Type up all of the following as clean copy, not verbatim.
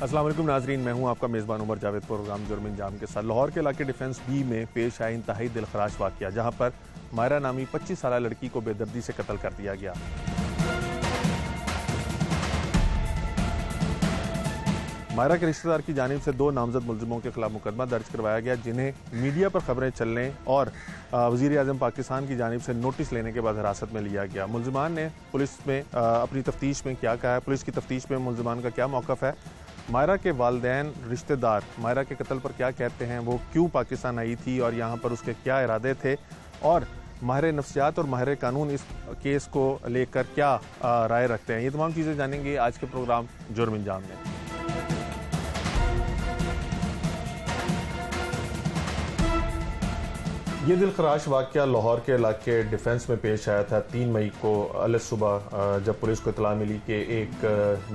अस्सलाम वालेकुम नाजरीन, मैं हूं आपका मेज़बान उमर जावेद। प्रोग्राम जुर्म अंजाम के साथ लाहौर के इलाके डिफेंस बी में पेश आया इंतहाई दिलखराश वाक़या, जहां पर मायरा नामी 25 साल लड़की को बेदर्दी से कत्ल कर दिया गया। मायरा के रिश्तेदार की जानिब से 2 नामजद मुलजिमों के खिलाफ मुकदमा दर्ज करवाया गया, जिन्हें मीडिया पर खबरें चलने और वज़ीर आज़म पाकिस्तान की जानिब से नोटिस लेने के बाद हिरासत में लिया गया। मुलजिमान ने पुलिस में अपनी तफ्तीश में क्या कहा है, पुलिस की तफ्तीश में मुलजिमान का क्या मौक़िफ़ है, मायरा के वालिदैन रिश्तेदार मायरा के कत्ल पर क्या कहते हैं, वो क्यों पाकिस्तान आई थी और यहाँ पर उसके क्या इरादे थे, और माहिर नफ्सियात और माहिर कानून इस केस को लेकर क्या राय रखते हैं, ये तमाम चीज़ें जानेंगे आज के प्रोग्राम जुर्म अंजाम में। ये दिलखराश वाक़या लाहौर के इलाके डिफेंस में पेश आया था 3 मई को अलग सुबह, जब पुलिस को इतला मिली कि एक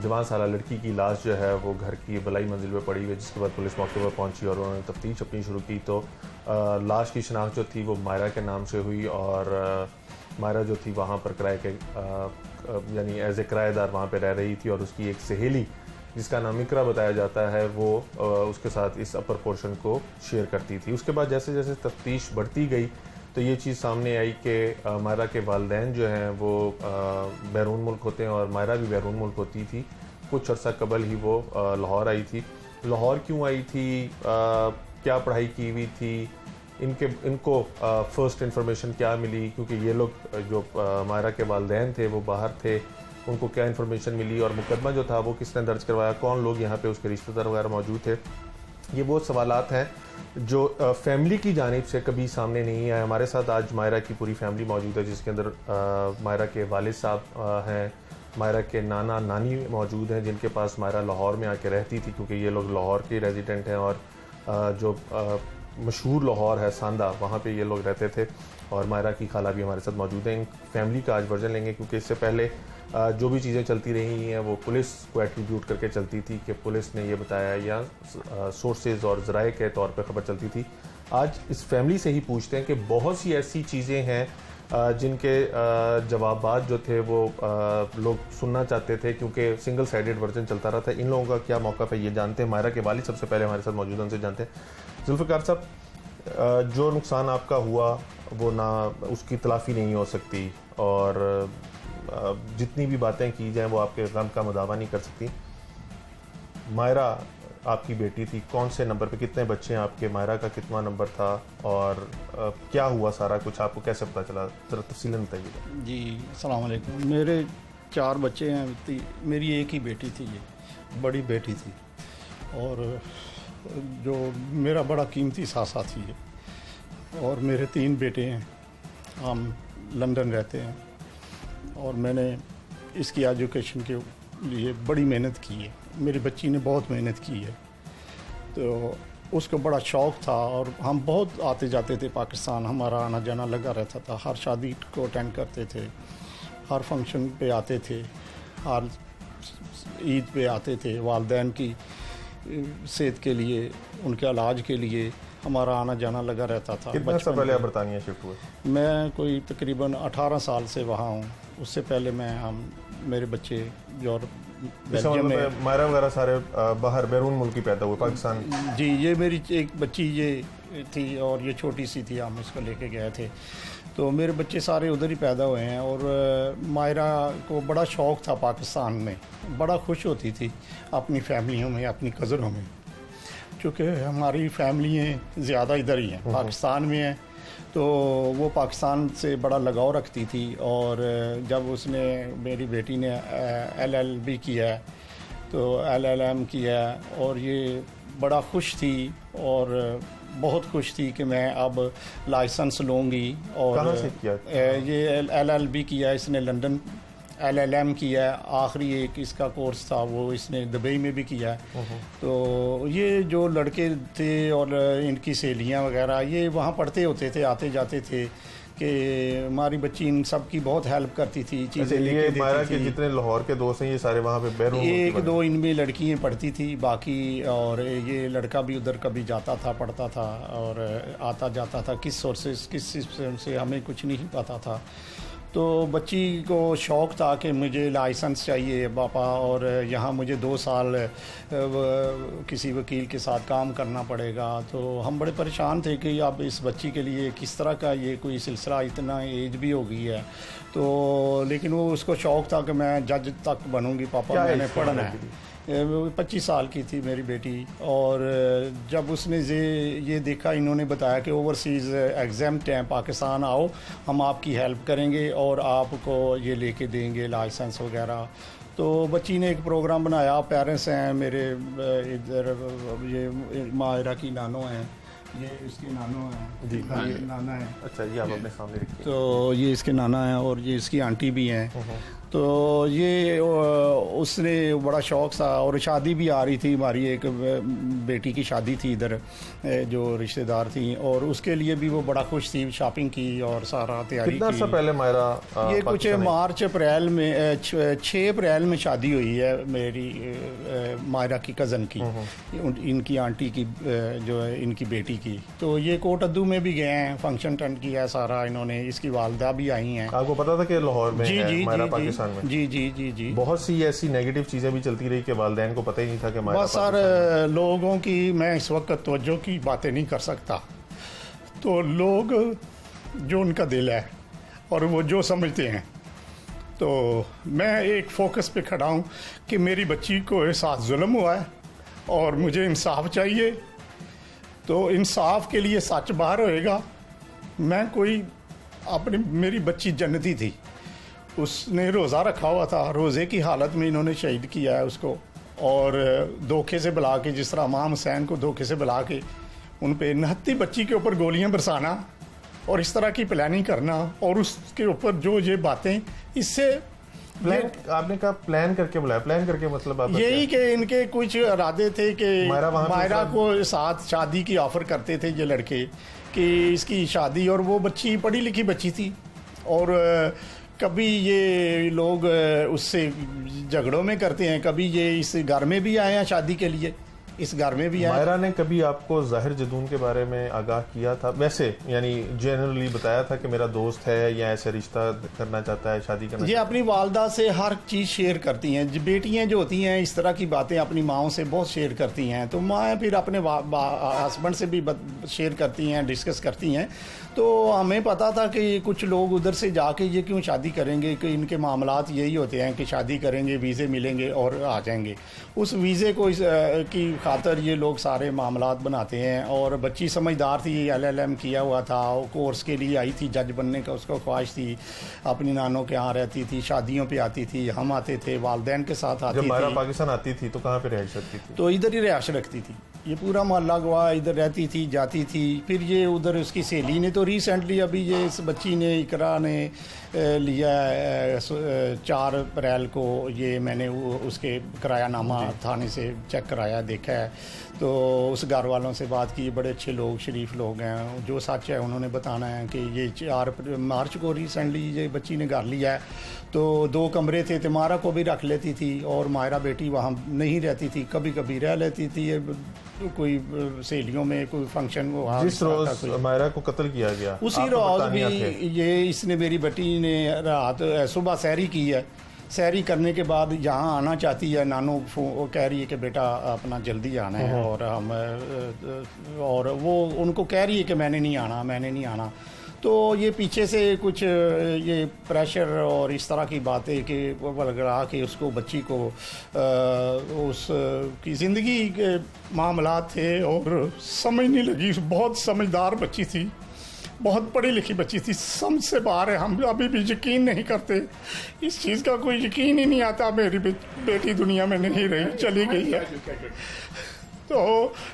जवान साला लड़की की लाश जो है वो घर की बलाई मंजिल पे पड़ी हुई है, जिसके बाद पुलिस मौके पर पहुंची और उन्होंने तफ्तीश अपनी शुरू की। तो लाश की शनाख्त जो थी वो मायरा के नाम से हुई और मायरा जो थी वहाँ पर किराए के यानी एज ए किराएदार वहाँ पर रह रही थी और उसकी एक सहेली जिसका नाम इकरा बताया जाता है वो उसके साथ इस अपर पोर्शन को शेयर करती थी। उसके बाद जैसे जैसे तफ्तीश बढ़ती गई तो ये चीज़ सामने आई कि मायरा के वालिदैन जो हैं वो बैरून मुल्क होते हैं और मायरा भी बैरून मुल्क होती थी। कुछ अर्सा कबल ही वो लाहौर आई थी। लाहौर क्यों आई थी, क्या पढ़ाई की हुई थी, इनको फ़र्स्ट इंफॉर्मेशन क्या मिली, क्योंकि ये लोग जो मायरा के वालिदैन थे वो बाहर थे, उनको क्या इन्फॉर्मेशन मिली और मुकदमा जो था वो किसने दर्ज करवाया, कौन लोग यहाँ पे उसके रिश्तेदार वगैरह मौजूद थे। ये बहुत सवालात हैं जो फैमिली की जानिब से कभी सामने नहीं आए। हमारे साथ आज मायरा की पूरी फैमिली मौजूद है, जिसके अंदर मायरा के वालिद साहब हैं, मायरा के नाना नानी मौजूद हैं, जिनके पास मायरा लाहौर में आके रहती थी, क्योंकि ये लोग लाहौर के रेजिडेंट हैं और जो मशहूर लाहौर है सांदा, वहाँ पे ये लोग रहते थे। और मायरा की खाला भी हमारे साथ मौजूद है। इन फैमिली का आज वर्जन लेंगे, क्योंकि इससे पहले जो भी चीज़ें चलती रही हैं वो पुलिस को एट्रीब्यूट करके चलती थी कि पुलिस ने ये बताया या सोर्सेज और ज़राए के तौर पे खबर चलती थी। आज इस फैमिली से ही पूछते हैं कि बहुत सी ऐसी चीज़ें हैं जिनके जवाबात जो थे वो लोग सुनना चाहते थे, क्योंकि सिंगल साइडेड वर्जन चलता रहा था। इन लोगों का क्या मौक़िफ़ है ये जानते हैं। मायरा के वालिद सबसे पहले हमारे साथ मौजूद हैं, उनसे जानते हैं। जुल्फ़िकार साहब, जो नुकसान आपका हुआ वो ना उसकी तलाफ़ी नहीं हो सकती और जितनी भी बातें की जाएं वो आपके गम का मुदावा नहीं कर सकती। मायरा आपकी बेटी थी, कौन से नंबर पे, कितने बच्चे हैं आपके, मायरा का कितना नंबर था और क्या हुआ, सारा कुछ आपको कैसे पता चला, ज़रा तफसीलन बताइएगा। जी अस्सलाम वालेकुम। मेरे 4 बच्चे हैं, मेरी एक ही बेटी थी, ये बड़ी बेटी थी, और जो मेरा बड़ा कीमती साथी है, और मेरे 3 बेटे हैं, हम लंदन रहते हैं और मैंने इसकी एजुकेशन के लिए बड़ी मेहनत की है। मेरी बच्ची ने बहुत मेहनत की है, तो उसको बड़ा शौक़ था और हम बहुत आते जाते थे पाकिस्तान, हमारा आना जाना लगा रहता था। हर शादी को अटेंड करते थे, हर फंक्शन पे आते थे, हर ईद पे आते थे। वालिदैन की सेहत के लिए, उनके इलाज के लिए हमारा आना जाना लगा रहता था। कितना साल पहले आप बरतानिया शिफ्ट हुए? मैं कोई तकरीबन 18 साल से वहाँ हूँ। उससे पहले मेरे बच्चे जो बेल्जियम में, मायरा वगैरह सारे बाहर बैरून मुल्क की पैदा हुए, पाकिस्तान? जी, ये मेरी एक बच्ची ये थी और ये छोटी सी थी, हम इसको लेके गए थे, तो मेरे बच्चे सारे उधर ही पैदा हुए हैं। और मायरा को बड़ा शौक़ था पाकिस्तान में, बड़ा खुश होती थी अपनी फैमिलियों में, अपनी कज़नों में, चूँकि हमारी फैमिलियाँ ज़्यादा इधर ही हैं, पाकिस्तान में हैं, तो वो पाकिस्तान से बड़ा लगाव रखती थी। और जब उसने, मेरी बेटी ने LLB किया है, तो LLM किया है, और ये बड़ा खुश थी और बहुत खुश थी कि मैं अब लाइसेंस लूँगी। और कहाँ से किया? ये LLB किया इसने, लंदन LLM किया है, आखिरी एक इसका कोर्स था वो इसने दुबई में भी किया है। तो ये जो लड़के थे और इनकी सहेलियां वगैरह, ये वहाँ पढ़ते होते थे, आते जाते थे, कि हमारी बच्ची इन सब की बहुत हेल्प करती थी, चीज़ें लेके देती थी। जितने लाहौर के दोस्त हैं ये सारे वहाँ पे बैरून, 1-2 इनमें लड़कियाँ पढ़ती थी, बाकी और ये लड़का भी उधर कभी जाता था, पढ़ता था और आता जाता था। किस सोर्सेस, किस सिस्टम से हमें कुछ नहीं पता था। तो बच्ची को शौक़ था कि मुझे लाइसेंस चाहिए पापा, और यहाँ मुझे 2 साल किसी वकील के साथ काम करना पड़ेगा। तो हम बड़े परेशान थे कि अब इस बच्ची के लिए किस तरह का ये कोई सिलसिला, इतना एज भी हो गई है तो, लेकिन वो उसको शौक़ था कि मैं जज तक बनूंगी पापा, मैंने पढ़ना है। 25 साल की थी मेरी बेटी, और जब उसने ये देखा, इन्होंने बताया कि ओवरसीज़ एग्ज़ाम्प्ट हैं, पाकिस्तान आओ, हम आपकी हेल्प करेंगे और आपको ये लेके देंगे लाइसेंस वगैरह। तो बच्ची ने एक प्रोग्राम बनाया, पेरेंट्स हैं मेरे इधर, ये माहिरा की नानो हैं, ये इसके नानो हैं जी, ये नाना है। अच्छा, ये आप अपने सामने रखिए। तो ये इसके नाना हैं और ये इसकी आंटी भी हैं। तो ये उसने बड़ा शौक़ था, और शादी भी आ रही थी, हमारी एक बेटी की शादी थी इधर, जो रिश्तेदार थी, और उसके लिए भी वो बड़ा खुश थी, शॉपिंग की और सारा तैयारी की। कितना अर्सा पहले मायरा ये कुछ मार्च अप्रैल में 6 अप्रैल में शादी हुई है मेरी मायरा की कज़न की, इनकी आंटी की, जो है इनकी बेटी की। तो ये कोटअद्दू में भी गए हैं, फंक्शन अटेंड किया है सारा इन्होंने, इसकी वालदा भी आई हैं। आपको पता था कि लाहौर में है मायरा पाकिस्तान में? जी जी जी जी। बहुत सी ऐसी नेगेटिव चीजें भी चलती रही कि वालिदैन को पता ही नहीं था कि मायरा बस सर, लोगों की मैं इस वक्त तवज्जो की बातें नहीं कर सकता। तो लोग जो उनका दिल है और वो जो समझते हैं, तो मैं एक फोकस पे खड़ा हूँ कि मेरी बच्ची को साथ जुल्म हुआ है और मुझे इंसाफ चाहिए। तो इंसाफ के लिए सच बाहर होएगा। मैं कोई मेरी बच्ची जन्नती थी, उसने रोज़ा रखा हुआ था, रोज़े की हालत में इन्होंने शहीद किया है उसको, और धोखे से बुला के, जिस तरह इमाम हुसैन को धोखे से बुला के उन पे 29 बच्ची के ऊपर गोलियां बरसाना और इस तरह की प्लानिंग करना, और उसके ऊपर जो ये बातें, इससे आपने कहा प्लान करके बुलाया, प्लान करके मतलब आप यही कि इनके कुछ इरादे थे कि मायरा को साथ शादी की ऑफर करते थे ये लड़के कि इसकी शादी, और वो बच्ची पढ़ी लिखी बच्ची थी, और कभी ये लोग उससे झगड़ों में करते हैं, कभी ये इस घर में भी आए हैं शादी के लिए, इस घर में भी आए। मायरा ने कभी आपको ज़ाहिर जदून के बारे में आगाह किया था, वैसे यानी जनरली बताया था कि मेरा दोस्त है या ऐसे रिश्ता करना चाहता है, शादी करना? ये अपनी वालदा से हर चीज़ शेयर करती हैं। बेटियां जो होती हैं इस तरह की बातें अपनी माओं से बहुत शेयर करती हैं, तो माँ फिर अपने हस्बैंड से भी शेयर करती हैं, डिस्कस करती हैं। तो हमें पता था कि कुछ लोग उधर से जाके ये क्यों शादी करेंगे, कि इनके मामलात यही होते हैं कि शादी करेंगे, वीज़े मिलेंगे और आ जाएंगे। उस वीज़े को की खातर ये लोग सारे मामलात बनाते हैं। और बच्ची समझदार थी, LLM किया हुआ था, कोर्स के लिए आई थी, जज बनने का उसको ख्वाहिश थी, अपनी नानों के यहाँ रहती थी, शादियों पे आती थी, हम आते थे, वालिदैन के साथ आती थी। जब मायरा पाकिस्तान आती थी तो कहाँ पे रिहाइश रखती थी? तो इधर ही रिहाइश रखती थी, ये पूरा मोहल्ला गवा इधर रहती थी, जाती थी। फिर ये उधर उसकी सहेली ने, तो रिसेंटली अभी ये इस बच्ची ने, इकरा ने लिया 4 अप्रैल को, ये मैंने उसके किरायानामा थाने से चेक कराया, देखा है। तो उस घर वालों से बात की, बड़े अच्छे लोग, शरीफ लोग हैं, जो सच है उन्होंने बताना है कि ये 4 मार्च को रिसेंटली ये बच्ची ने घर लिया है। तो 2 कमरे थे, तिमारा को भी रख लेती थी और मायरा बेटी वहाँ नहीं रहती थी, कभी कभी रह लेती थी, कोई सहेलियों में कोई फंक्शन हुआ। जिस रोज मायरा को कत्ल किया गया उसी रोज भी ये इसने, मेरी बेटी ने रात सुबह सैरी की है, सैरी करने के बाद यहाँ आना चाहती है, नानू वो कह रही है कि बेटा अपना जल्दी आना है, और हम और वो उनको कह रही है कि मैंने नहीं आना, मैंने नहीं आना। तो ये पीछे से कुछ ये प्रेशर और इस तरह की बातें कि लगा के उसको, बच्ची को उस की ज़िंदगी के मामलात थे और समझ नहीं लगी। बहुत समझदार बच्ची थी, बहुत पढ़ी लिखी बच्ची थी, समझ से बाहर है। हम अभी भी यकीन नहीं करते, इस चीज़ का कोई यकीन ही नहीं आता। मेरी बेटी दुनिया में नहीं रही, चली गई है। तो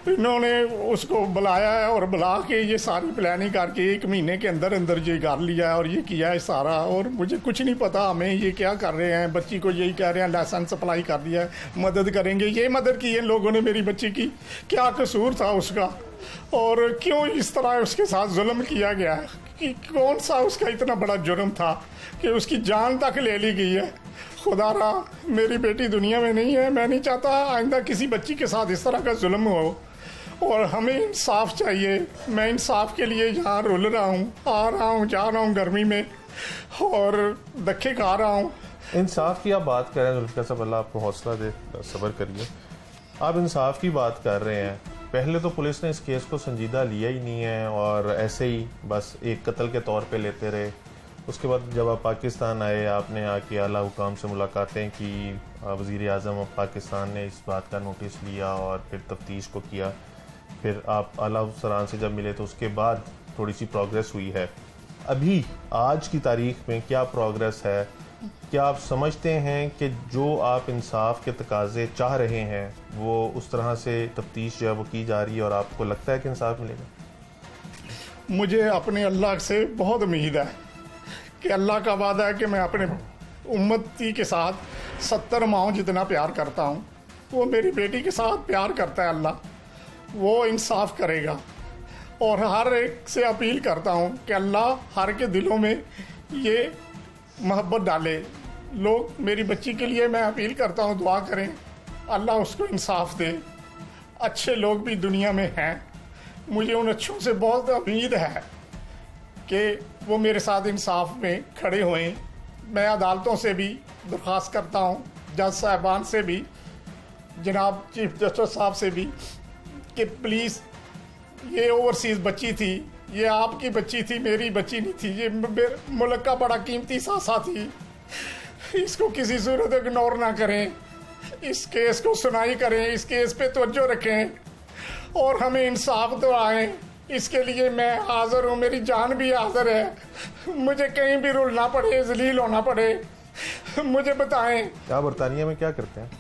इन्होंने उसको बुलाया है और बुला के ये सारी प्लानिंग करके 1 महीने के अंदर अंदर ये कर लिया है और ये किया है सारा। और मुझे कुछ नहीं पता हमें ये क्या कर रहे हैं। बच्ची को यही कह रहे हैं लाइसेंस अप्लाई कर दिया है, मदद करेंगे। ये मदद की है लोगों ने मेरी बच्ची की, क्या कसूर था उसका और क्यों इस तरह उसके साथ जुल्म किया गया है, कि कौन सा उसका इतना बड़ा जुर्म था कि उसकी जान तक ले ली गई है। खुदारा मेरी बेटी दुनिया में नहीं है, मैं नहीं चाहता आइंदा किसी बच्ची के साथ इस तरह का जुल्म हो और हमें इंसाफ चाहिए। मैं इंसाफ के लिए यहाँ रुल रहा हूँ, आ रहा हूँ, जा रहा हूँ गर्मी में। और धक्के खा रहा हूँ। इंसाफ की आप बात कर रहे हैं जुल्फ़िकार साहब, अल्लाह आपको हौसला दे, सब्र करिए। आप इंसाफ की बात कर रहे हैं, पहले तो पुलिस ने इस केस को संजीदा लिया ही नहीं है और ऐसे ही बस एक कत्ल के तौर पे लेते रहे। उसके बाद जब आप पाकिस्तान आए, आपने आके आला हुकाम से मुलाकातें की, वज़ीर आज़म ऑफ पाकिस्तान ने इस बात का नोटिस लिया और फिर तफ्तीश को किया। फिर आप आला अफसरान से जब मिले तो उसके बाद थोड़ी सी प्रोग्रेस हुई है। अभी आज की तारीख में क्या प्रोग्रेस है? क्या आप समझते हैं कि जो आप इंसाफ के तकाजे चाह रहे हैं वो उस तरह से तफ्तीश जो है वो की जा रही है और आपको लगता है कि इंसाफ मिलेगा? मुझे अपने अल्लाह से बहुत उम्मीद है कि अल्लाह का वादा है कि मैं अपने उम्मती के साथ 70 माओं जितना प्यार करता हूँ, वो मेरी बेटी के साथ प्यार करता है। अल्लाह वो इंसाफ करेगा और हर एक से अपील करता हूँ कि अल्लाह हर के दिलों में ये मोहब्बत डाले। लोग मेरी बच्ची के लिए मैं अपील करता हूँ, दुआ करें अल्लाह उसको इंसाफ दे। अच्छे लोग भी दुनिया में हैं, मुझे उन अच्छों से बहुत उम्मीद है कि वो मेरे साथ इंसाफ में खड़े होएं। मैं अदालतों से भी दरख्वास्त करता हूँ, जज साहबान से भी, जनाब चीफ जस्टिस साहब से भी, कि प्लीज़ ये ओवरसीज़ बच्ची थी, ये आपकी बच्ची थी, मेरी बच्ची नहीं थी, ये मुल्क का बड़ा कीमती सासा थी, इसको किसी सूरत इग्नोर ना करें, इस केस को सुनाई करें, इस केस पे तवज्जो रखें और हमें इंसाफ दिलाएं। इसके लिए मैं हाज़िर हूँ, मेरी जान भी हाज़िर है। मुझे कहीं भी रुलना पड़े, जलील होना पड़े, मुझे बताएं। आप बरतानिया में क्या करते हैं?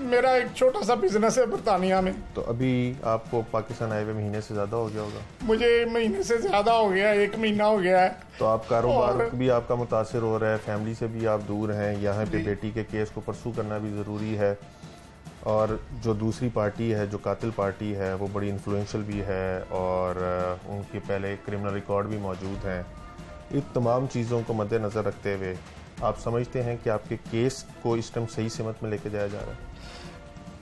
मेरा एक छोटा सा बिजनेस है बरतानिया में। तो अभी आपको पाकिस्तान आए हुए महीने से ज़्यादा हो गया होगा? मुझे महीने से ज़्यादा हो गया, 1 महीना हो गया है। तो आप कारोबार भी आपका मुतासिर हो रहा है, फैमिली से भी आप दूर हैं, यहाँ पे बेटी के केस को परसू करना भी ज़रूरी है और जो दूसरी पार्टी है, जो कातिल पार्टी है, वो बड़ी इन्फ्लुएंशियल भी है और उनके पहले क्रिमिनल रिकॉर्ड भी मौजूद हैं। इन तमाम चीज़ों को मद्देनज़र रखते हुए आप समझते हैं कि आपके केस को इस टाइम सही सिमत में लेके जाया जा रहा है?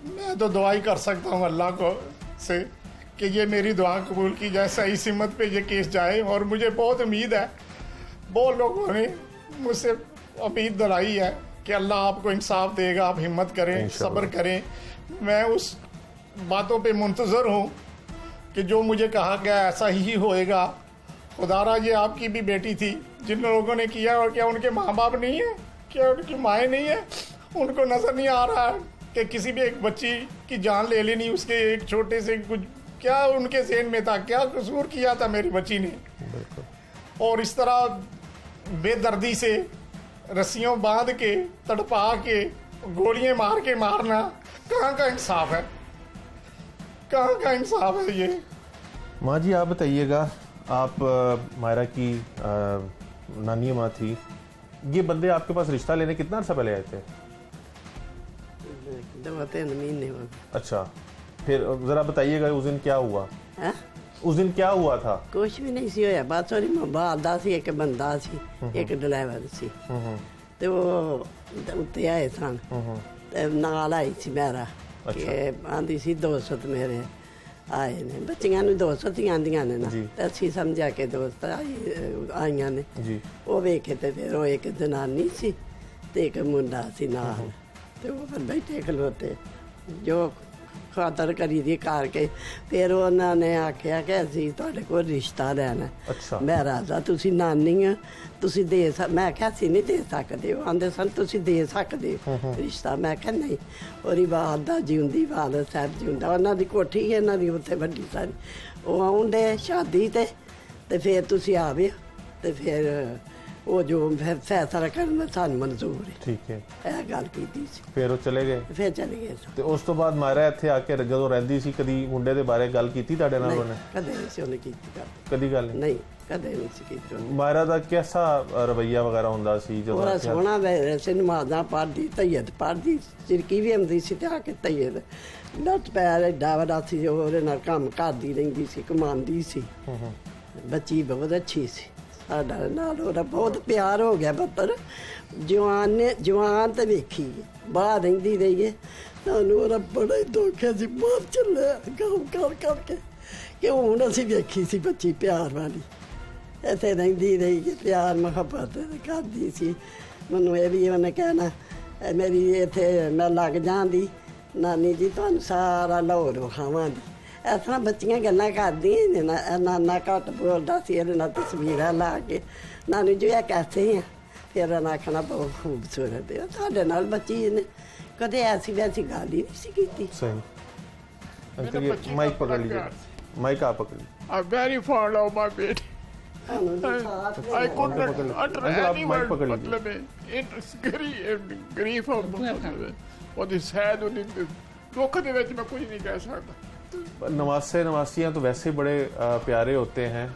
मैं तो दुआ ही कर सकता हूँ अल्लाह को से कि ये मेरी दुआ कबूल की जाए, सही सिमत पे ये केस जाए। और मुझे बहुत उम्मीद है, बहुत लोगों ने मुझसे उम्मीद दिलाई है कि अल्लाह आपको इंसाफ देगा, आप हिम्मत करें, सब्र करें। मैं उस बातों पे मुंतज़र हूँ कि जो मुझे कहा गया ऐसा ही होएगा। खुदारा ये आपकी भी बेटी थी, जिन लोगों ने किया, और क्या उनके माँ बाप नहीं है, क्या उनकी माएँ नहीं है? उनको नज़र नहीं आ रहा कि किसी भी एक बच्ची की जान ले लेनी, उसके एक छोटे से कुछ, क्या उनके ज़हन में था, क्या कसूर किया था मेरी बच्ची ने? और इस तरह बेदर्दी से रस्सियों बांध के, तड़पा के, गोलियां मार के मारना, कहाँ का इंसाफ है? कहाँ का इंसाफ है ये? माँ जी आप बताइएगा, आप मायरा की नानी माँ थी, ये बंदे आपके पास रिश्ता लेने कितना अर्सा पहले आए थे? 2-3 महीने हो। अच्छा, फिर ज़रा बताइएगा उस दिन क्या हुआ? है? उस दिन क्या हुआ था? कुछ भी नहीं सी होया, बस ओरी बालदा सी, एक बंदा सी, एक ड्राइवर सी, ते वो उत्ते आए सन ते नाल आई सी मेरा कि आंदी सी 200 मेरे आए ने, बच्चियां नूं 200 ही आंदियां ने ना, ते असीं समझा के दोस्त आईयां ने। वो वेखे ते फिर वो एक जनानी सी ते एक मुंडा सी नाल, ते वो फिर बैठे खलोते, जो खातर करी दी करके फिर उन्होंने आख्या कि असीं तुहाडे कोल रिश्ता लैना। अच्छा। मैं राजा तुसीं नानी आ, तुसीं दे मैं आख्या असीं नहीं दे सकदे। वो आंदे सन तुसीं दे सकदे रिश्ता। मैं आख्या नहीं। ओरी वालदा जिउंदी, वालद साहब जिउंदा, उन्हां दी कोठी है इन्हां दी उत्थे वड्डी सारी, वो आउण डे शादी ते फिर तुसीं आविओ ते फिर वो जो फैसला करना सानू मंजूर है। ठीक है, ਇਹ ਗੱਲ ਕੀਤੀ ਸੀ। फिर वो चले गए? फिर चले गए सां। ਤੇ ਉਸ ਤੋਂ ਬਾਅਦ ਮਾਇਰਾ ਇੱਥੇ ਆ ਕੇ ਜਦੋਂ ਰਹਿੰਦੀ ਸੀ, ਕਦੀ ਮੁੰਡੇ ਦੇ ਬਾਰੇ ਗੱਲ ਕੀਤੀ ਤੁਹਾਡੇ ਨਾਲ ਉਹਨੇ? ਕਦੇ ਨਹੀਂ ਸੀ ਉਹਨੇ ਕੀਤੀ ਗੱਲ। ਕਦੀ ਗੱਲ ਨਹੀਂ, ਕਦੇ ਨਹੀਂ ਸੀ ਕੀਤੀ ਉਹਨੇ। ਮਾਇਰਾ ਦਾ ਕਿਹਦਾ ਰਵੱਈਆ ਵਗੈਰਾ ਹੁੰਦਾ ਸੀ ਜਦੋਂ? ਬੜਾ ਸੋਹਣਾ ਵੈਸੇ ਨਮਾਜ਼ਾਂ ਪੜ੍ਹਦੀ, ਤੈਯਦ ਪੜ੍ਹਦੀ, ਚਿਰਕੀ ਵੀ ਆਉਂਦੀ ਸੀ ਤੇ ਆ ਕੇ ਤੈਯਦ ਲੱਤ ਪੈਰ ਏਡਾ ਵੱਡਾ ਸੀ, ਉਹਦੇ ਨਾਲ ਕੰਮ ਕਰਦੀ ਰਹਿੰਦੀ ਸੀ, ਕਮਾਉਂਦੀ ਸੀ। ਬੱਚੀ ਬਹੁਤ ਅੱਛੀ ਸੀ, ਸਾਡਾ ਨਾਲ ਉਹਦਾ ਬਹੁਤ ਪਿਆਰ ਹੋ ਗਿਆ। ਪੁੱਤਰ ਜਵਾਨ ਨੇ, ਜਵਾਨ ਤੇ ਵੇਖੀ ਬਾਹਰ ਰਹਿੰਦੀ ਰਹੀ ਹੈ, ਸਾਨੂੰ ਉਹਦਾ ਬੜਾ ਹੀ ਦੁੱਖ ਹੈ। ਅਸੀਂ ਮਾਰ ਚੱਲੇ ਕੰਮ ਕਰ ਕਰਕੇ ਕਿ ਹੁਣ ਅਸੀਂ ਵੇਖੀ ਸੀ ਬੱਚੀ ਪਿਆਰ ਵਾਲੀ। ਇੱਥੇ ਰਹਿੰਦੀ ਰਹੀ ਕਿ ਪਿਆਰ ਮੁਹੱਬਤ ਕਰਦੀ ਸੀ। ਮੈਨੂੰ ਇਹ ਵੀ ਉਹਨੇ ਕਹਿਣਾ ਮੇਰੀ ਇੱਥੇ ਮੈਂ ਲੱਗ ਜਾਂਦੀ ਨਾਨੀ ਜੀ ਤੁਹਾਨੂੰ ਸਾਰਾ ਲਾਹੌਰ ਵਿਖਾਵਾਂਗੀ। ਇਸ ਤਰ੍ਹਾਂ ਬੱਚੀਆਂ ਗੱਲਾਂ ਕਰਦੀਆਂ ਨੇ ਨਾਨਾ ਘੱਟ ਬੋਲਦਾ ਸੀ, ਇਹਦੇ ਨਾਲ ਤਸਵੀਰਾਂ ਲਾ ਕੇ ਨਾਨੀ ਜੀ ਇਹ ਕੈਸੇ ਆ, ਫਿਰ ਇਹਨਾਂ ਆਖਣਾ ਬਹੁਤ ਖੂਬਸੂਰਤ ਹੈ। ਸਾਡੇ ਨਾਲ ਬੱਚੀ ਨੇ ਕਦੇ ਐਸੀ ਵੈਸੀ ਗੱਲ ਹੀ नहीं सी की। सही अंकल ये माइक पकड़ लीजिए, माइक आप पकड़ लीजिए। I'm very fond of my baby. I could not utter uncle, आप any माइक word पकड़ लीजिए। मतलब है it's grief of ਉਹਦੀ ਸੈਦ ਉਹਦੀ ਦੁੱਖ ਦੇ ਵਿੱਚ ਮੈਂ ਕੁਝ ਨਹੀਂ ਕਹਿ ਸਕਦਾ। नवासे नवासियाँ तो वैसे बड़े प्यारे होते हैं,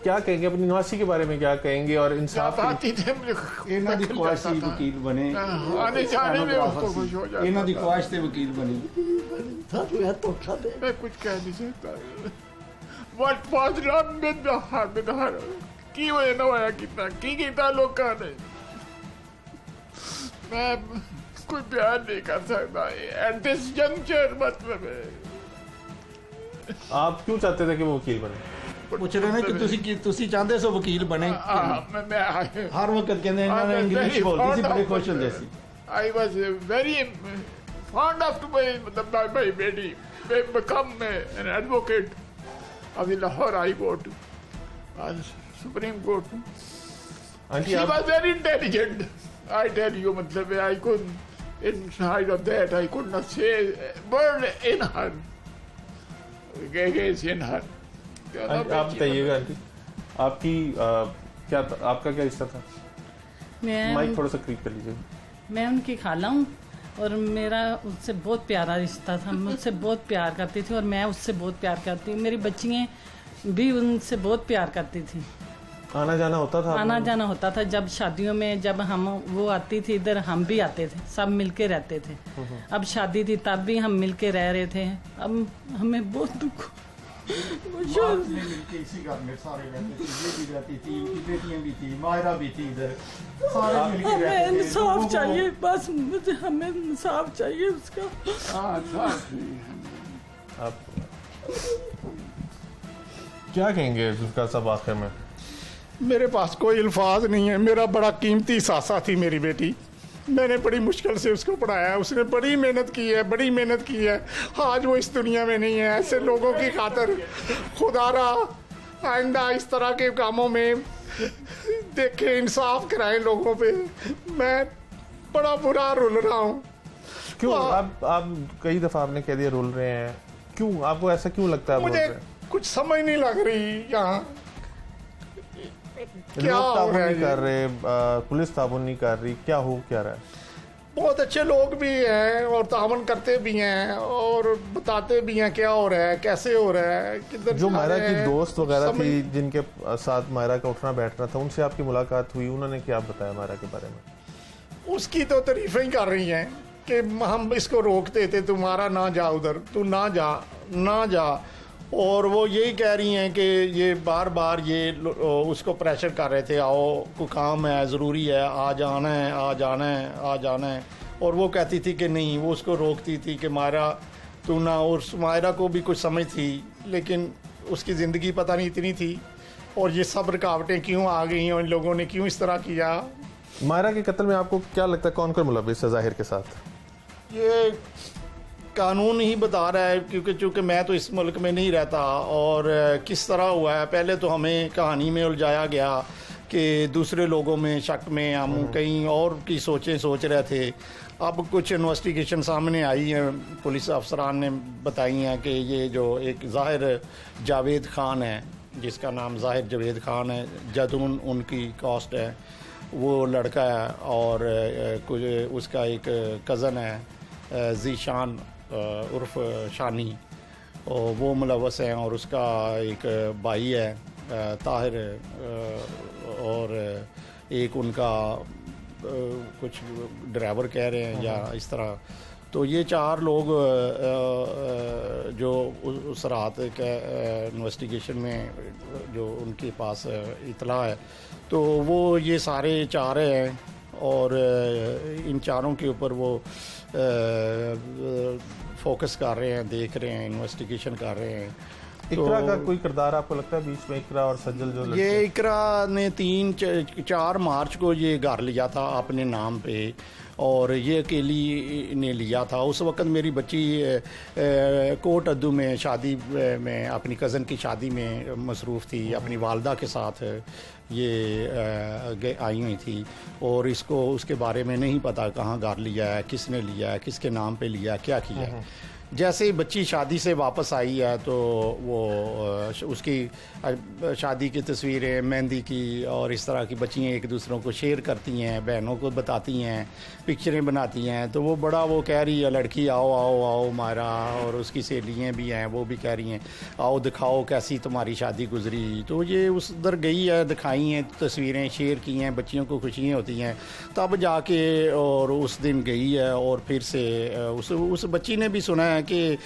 क्या कहेंगे अपनी नवासी के बारे में, क्या कहेंगे और इंसाफ ਬਾਤੀ ਤੇ ਇਹਨਾਂ ਦੀ ਖੁਆਇਸ਼ ਸੀ ਵਕੀਲ ਬਣੇ, ਆਨੇ ਜਾਣੇ में उसको खुश हो जाता। ਇਹਨਾਂ ਦੀ ਖੁਆਇਸ਼ ਤੇ ਵਕੀਲ ਬਣੀ। ਸਾਨੂੰ ਇਹ ਧੋਖਾ ਦੇ मैं कुछ कह नहीं सकता। What was wrong with her? ਕੀ ਹੋਇਆ ਨਾ ਹੋਇਆ ਕੀਤਾ, ਕੀ ਕੀਤਾ ਲੋਕਾਂ ਨੇ, ਮੈਂ ਕੋਈ ਬਿਆਨ ਨਹੀਂ ਕਰ ਸਕਦਾ ਐਟ ਦਿਸ ਜੰਕਚਰ। मतलब है आप क्यों चाहते थे कि वो वकील बने? ਪੁੱਛ ਰਹੇ ਨੇ ਕਿ ਤੁਸੀਂ ਚਾਹੁੰਦੇ ਸੋ ਵਕੀਲ ਬਣੇ। मैं ਹਰ ਵਕਤ ਕਹਿੰਦੇ ਇਹਨਾਂ ਨੇ ਇੰਗਲਿਸ਼ ਬੋਲਦੇ ਸੀ, ਬੜੇ ਖੁਸ਼ ਹੁੰਦੇ ਸੀ। I was very fond of my baby. Become an advocate of the Lahore High Court, Supreme Court. Aunty She आप was very intelligent. I tell you, मतलब I could, inside of that, I could not say a word in her. Against in her. आप बताइएगा aunty, आपकी क्या आपका क्या रिश्ता था? माइक थोड़ा सा करीब कर लीजिए। मैं उनकी खाला हूँ और मेरा उससे बहुत प्यारा रिश्ता था। मैं उससे बहुत प्यार करती थी और मैं उससे बहुत प्यार करती हूँ। मेरी बच्चियाँ भी उनसे बहुत प्यार करती थी। आना जाना होता था? आना जाना होता था। जब शादियों में जब हम वो आती थी इधर, हम भी आते थे, सब मिलके रहते थे। अब शादी थी तब भी हम मिलके रह रहे थे। अब हमें बहुत दुख मिलके इसी घर में सारे रहते थे, ये भी रहती थी, उनकी बेटियां भी थी, मायरा भी थी इधर, सारे मिलके हमें रहते थे। इंसाफ चाहिए, बस मुझे हमें इंसाफ चाहिए उसका। आप क्या कहेंगे जुल्फिकार साहब आखिर में? मेरे पास कोई अल्फाज नहीं है। मेरा बड़ा कीमती सासा थी मेरी बेटी, मैंने बड़ी मुश्किल से उसको पढ़ाया, उसने बड़ी मेहनत की है, बड़ी मेहनत की है। आज वो इस दुनिया में नहीं है। ऐसे लोगों की खातिर खुदारा आइंदा इस तरह के कामों में देखे, इंसाफ कराएं लोगों पे। मैं बड़ा बुरा रुल रहा हूँ। क्यों आप कई दफा आपने कह दिया रुल रहे हैं, क्यों आपको ऐसा क्यों लगता है? मुझे कुछ समझ नहीं लग रही यहाँ क्या लोग हो ताबुन रहा है नहीं कर रहे, पुलिस ताबुन नहीं कर रही, क्या हो क्या रहा है? बहुत अच्छे लोग भी हैं और तावन करते भी हैं और बताते भी हैं क्या हो रहा है, कैसे हो रहा है, किधर जो जा मायरा रहे की हैं। दोस्त वगैरह समझ- थी जिनके साथ मायरा का उठना बैठना था, उनसे आपकी मुलाकात हुई, उन्होंने क्या बताया मायरा के बारे में? उसकी तो तारीफें ही कर रही हैं कि हम इसको रोकते थे, तुम्हारा ना जा उधर, तू ना जा। और वो यही कह रही हैं कि ये बार बार ये उसको प्रेशर कर रहे थे, आओ कोई काम है, ज़रूरी है, आ जाना है। और वो कहती थी कि नहीं, वो उसको रोकती थी कि मायरा तू ना। और मायरा को भी कुछ समझ थी, लेकिन उसकी ज़िंदगी पता नहीं इतनी थी। और ये सब रुकावटें क्यों आ गई और इन लोगों ने क्यों इस तरह किया। मायरा के कत्ल में आपको क्या लगता है कौन कौन मुलविस है जाहिर के साथ? ये कानून ही बता रहा है, क्योंकि चूँकि मैं तो इस मुल्क में नहीं रहता। और किस तरह हुआ है, पहले तो हमें कहानी में उलझाया गया कि दूसरे लोगों में शक में हम कहीं और की सोचें सोच रहे थे। अब कुछ इन्वेस्टिगेशन सामने आई है, पुलिस अफसरान ने बताई हैं कि ये जो एक ज़ाहिर जावेद ख़ान है, जिसका नाम ज़ाहिर जावेद ख़ान है, जदून उनकी कास्ट है, वो लड़का है। और कुछ उसका एक कज़न है ज़ीशान उर्फ शानी, और वो मुलवस हैं। और उसका एक भाई है ताहिर, और एक उनका कुछ ड्राइवर कह रहे हैं या इस तरह। तो ये 4 लोग जो उस रात के इन्वेस्टिगेशन में जो उनके पास इतला है, तो वो ये सारे 4 हैं। और इन 4 के ऊपर वो फोकस कर रहे हैं, देख रहे हैं, इन्वेस्टिगेशन कर रहे हैं। इकरा का कोई किरदार आपको लगता है बीच में, इकरा और सज्जल जो लड़के? ये इकरा ने 4 मार्च को ये घर लिया था अपने नाम पे, और ये अकेली ने लिया था। उस वक्त मेरी बच्ची कोट अद्दू में शादी में अपनी कज़न की शादी में मसरूफ़ थी, अपनी वालदा के साथ ये आई हुई थी, और इसको उसके बारे में नहीं पता कहाँ घर लिया है, किसने लिया है, किसके नाम पे लिया है, क्या किया है। जैसे ही बच्ची शादी से वापस आई है तो वो उसकी शादी की तस्वीरें, मेहंदी की और इस तरह की बच्चियाँ एक दूसरों को शेयर करती हैं, बहनों को बताती हैं, पिक्चरें बनाती हैं। तो वो बड़ा वो कह रही है लड़की आओ आओ आओ मारा, और उसकी सहेलियाँ भी हैं वो भी कह रही हैं आओ दिखाओ कैसी तुम्हारी शादी गुजरी। तो ये उस उधर गई है, दिखाई हैं तस्वीरें, शेयर की हैं, बच्चियों को खुशियाँ होती हैं, तब जाके और उस दिन गई है। और फिर से उस बच्ची ने भी सुना है कि